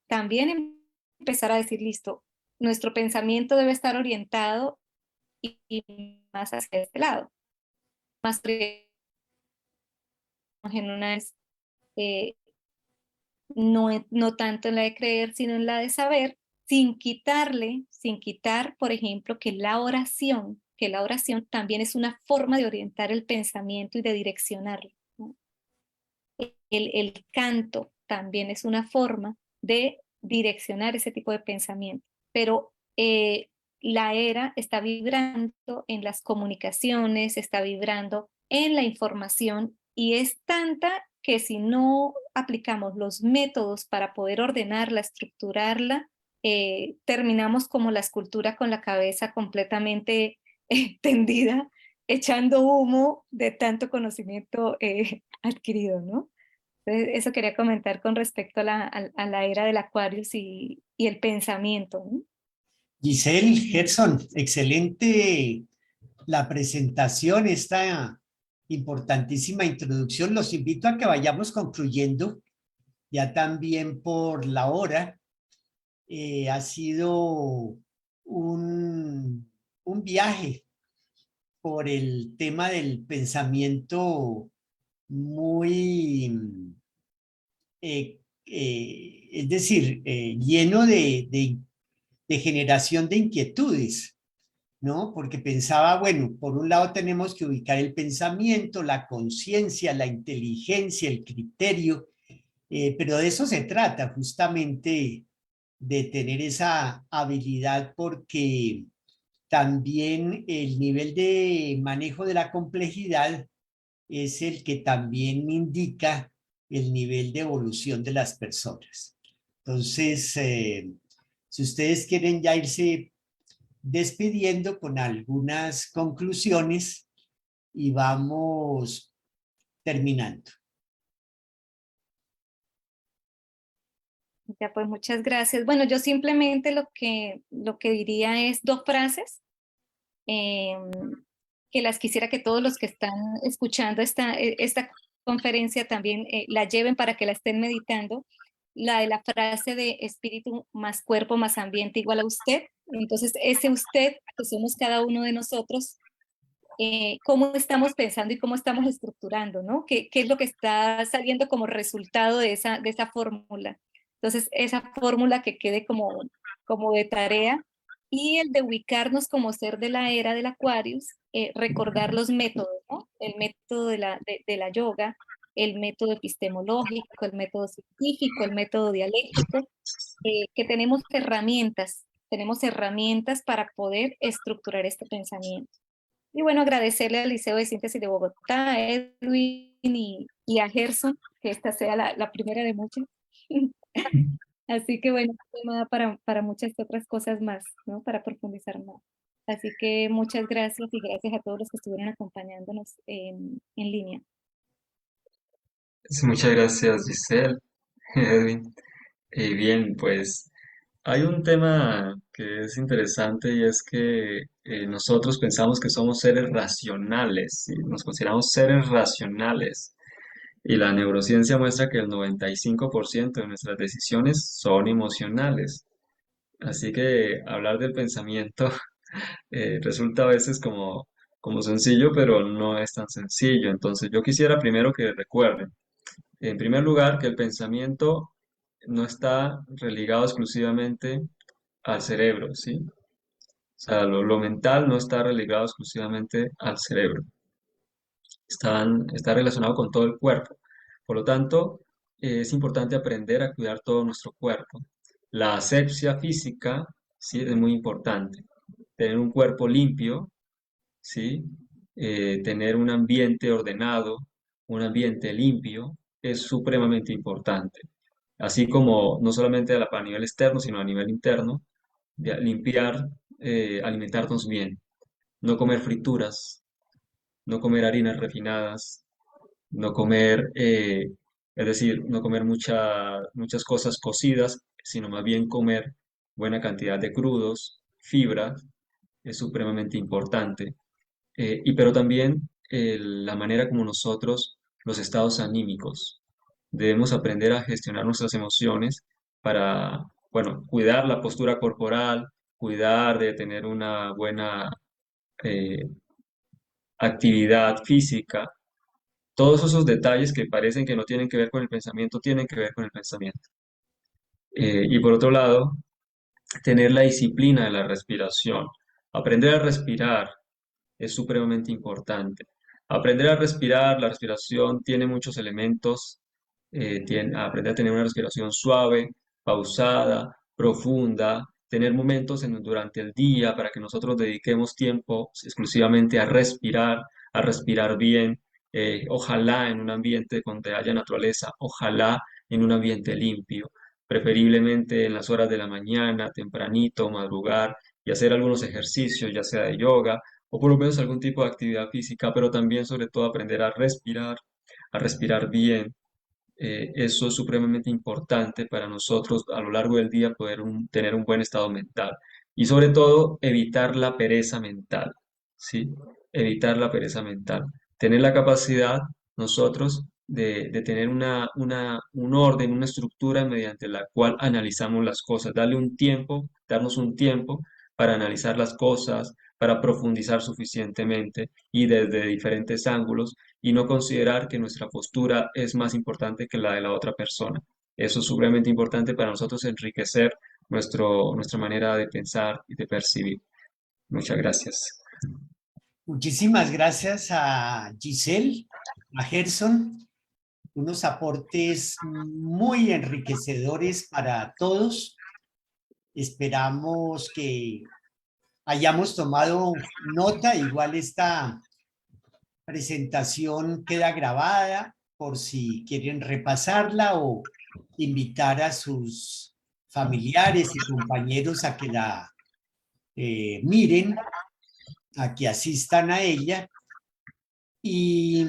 también empezar a decir, listo, nuestro pensamiento debe estar orientado y más hacia este lado, más en una eh, no tanto en la de creer, sino en la de saber, sin quitar, por ejemplo, que la oración también es una forma de orientar el pensamiento y de direccionarlo, ¿no? El canto también es una forma de direccionar ese tipo de pensamiento, pero la era está vibrando en las comunicaciones, está vibrando en la información y es tanta que si no aplicamos los métodos para poder ordenarla, estructurarla, terminamos como la escultura con la cabeza completamente tendida, echando humo de tanto conocimiento adquirido, ¿no? Entonces, eso quería comentar con respecto a la era del Aquarius y el pensamiento, ¿no? Giselle, Gerson, excelente la presentación, esta importantísima introducción. Los invito a que vayamos concluyendo ya también por la hora. Ha sido un viaje por el tema del pensamiento muy, es decir, lleno de generación de inquietudes, ¿no? Porque pensaba, bueno, por un lado tenemos que ubicar el pensamiento, la conciencia, la inteligencia, el criterio, pero de eso se trata justamente, de tener esa habilidad, porque también el nivel de manejo de la complejidad es el que también indica el nivel de evolución de las personas. Entonces, si ustedes quieren ya irse despidiendo con algunas conclusiones y vamos terminando. Ya, pues muchas gracias. Bueno, yo simplemente lo que diría es dos frases que las quisiera que todos los que están escuchando esta conferencia también la lleven para que la estén meditando. La de la frase de espíritu más cuerpo más ambiente igual a usted. Entonces, ese usted, que somos cada uno de nosotros, cómo estamos pensando y cómo estamos estructurando, ¿no? ¿Qué es lo que está saliendo como resultado de esa fórmula? Entonces, esa fórmula que quede como de tarea, y el de ubicarnos como ser de la era del Aquarius, recordar los métodos, ¿no? El método de la yoga, el método epistemológico, el método científico, el método dialéctico, que tenemos herramientas para poder estructurar este pensamiento. Y bueno, agradecerle al Liceo de Síntesis de Bogotá, a Edwin y a Gerson, que esta sea la primera de muchas. Así que bueno, tema da para muchas otras cosas más, ¿no? Para profundizar más. Así que muchas gracias y gracias a todos los que estuvieron acompañándonos en línea. Sí, muchas gracias, Giselle, Edwin. Bien, pues hay un tema que es interesante y es que nosotros pensamos que somos seres racionales, ¿sí? Nos consideramos seres racionales. Y la neurociencia muestra que el 95% de nuestras decisiones son emocionales. Así que hablar del pensamiento resulta a veces como sencillo, pero no es tan sencillo. Entonces yo quisiera primero que recuerden, en primer lugar, que el pensamiento no está religado exclusivamente al cerebro, ¿sí? O sea, lo mental no está religado exclusivamente al cerebro. Está relacionado con todo el cuerpo. Por lo tanto, es importante aprender a cuidar todo nuestro cuerpo. La asepsia física, sí, es muy importante. Tener un cuerpo limpio, ¿sí? Tener un ambiente ordenado, un ambiente limpio, es supremamente importante. Así como no solamente a nivel externo, sino a nivel interno, de limpiar, alimentarnos bien, no comer frituras, no comer harinas refinadas, no comer, es decir, no comer muchas cosas cocidas, sino más bien comer buena cantidad de crudos, fibra, es supremamente importante. Pero también la manera como nosotros, los estados anímicos, debemos aprender a gestionar nuestras emociones para, bueno, cuidar la postura corporal, cuidar de tener una buena eh, actividad física. Todos esos detalles que parecen que no tienen que ver con el pensamiento, tienen que ver con el pensamiento. Y por otro lado, tener la disciplina de la respiración. Aprender a respirar es supremamente importante. Aprender a respirar, la respiración tiene muchos elementos. Aprender a tener una respiración suave, pausada, profunda, tener momentos durante el día para que nosotros dediquemos tiempo exclusivamente a respirar bien, ojalá en un ambiente donde haya naturaleza, ojalá en un ambiente limpio, preferiblemente en las horas de la mañana, tempranito, madrugar y hacer algunos ejercicios, ya sea de yoga o por lo menos algún tipo de actividad física, pero también sobre todo aprender a respirar bien. Eso es supremamente importante para nosotros a lo largo del día poder tener un buen estado mental y sobre todo evitar la pereza mental, ¿sí? Evitar la pereza mental. Tener la capacidad nosotros de tener un orden, una estructura mediante la cual analizamos las cosas, darnos un tiempo para analizar las cosas, para profundizar suficientemente y desde diferentes ángulos y no considerar que nuestra postura es más importante que la de la otra persona. Eso es supremamente importante para nosotros enriquecer nuestra manera de pensar y de percibir. Muchas gracias. Muchísimas gracias a Giselle, a Gerson, unos aportes muy enriquecedores para todos. Esperamos que hayamos tomado nota, igual esta presentación queda grabada por si quieren repasarla o invitar a sus familiares y compañeros a que la miren, a que asistan a ella. Y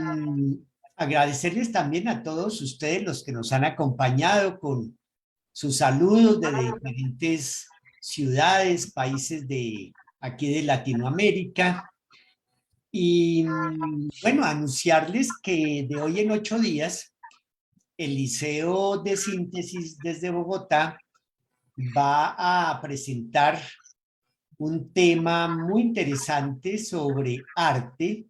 agradecerles también a todos ustedes los que nos han acompañado con sus saludos de diferentes ciudades, países de aquí de Latinoamérica. Y bueno, anunciarles que de hoy en 8 días, el Liceo de Síntesis desde Bogotá va a presentar un tema muy interesante sobre arte,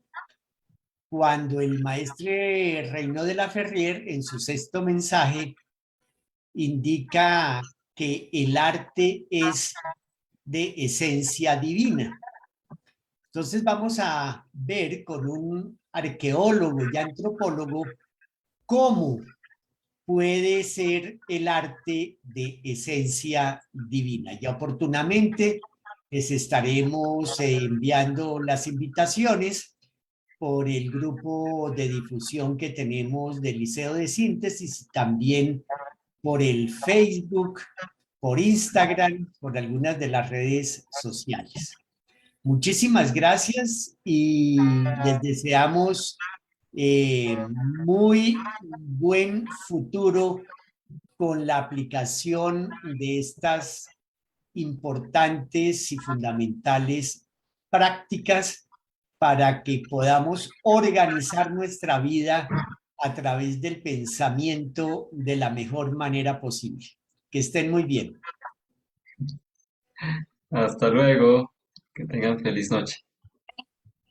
cuando el maestre Reino de la Ferrier, en su sexto mensaje, indica que el arte es de esencia divina. Entonces vamos a ver con un arqueólogo y antropólogo cómo puede ser el arte de esencia divina. Ya oportunamente les estaremos enviando las invitaciones por el grupo de difusión que tenemos del Liceo de Síntesis y también por el Facebook, por Instagram, por algunas de las redes sociales. Muchísimas gracias y les deseamos muy buen futuro con la aplicación de estas importantes y fundamentales prácticas para que podamos organizar nuestra vida a través del pensamiento de la mejor manera posible. Que estén muy bien. Hasta luego, que tengan feliz noche.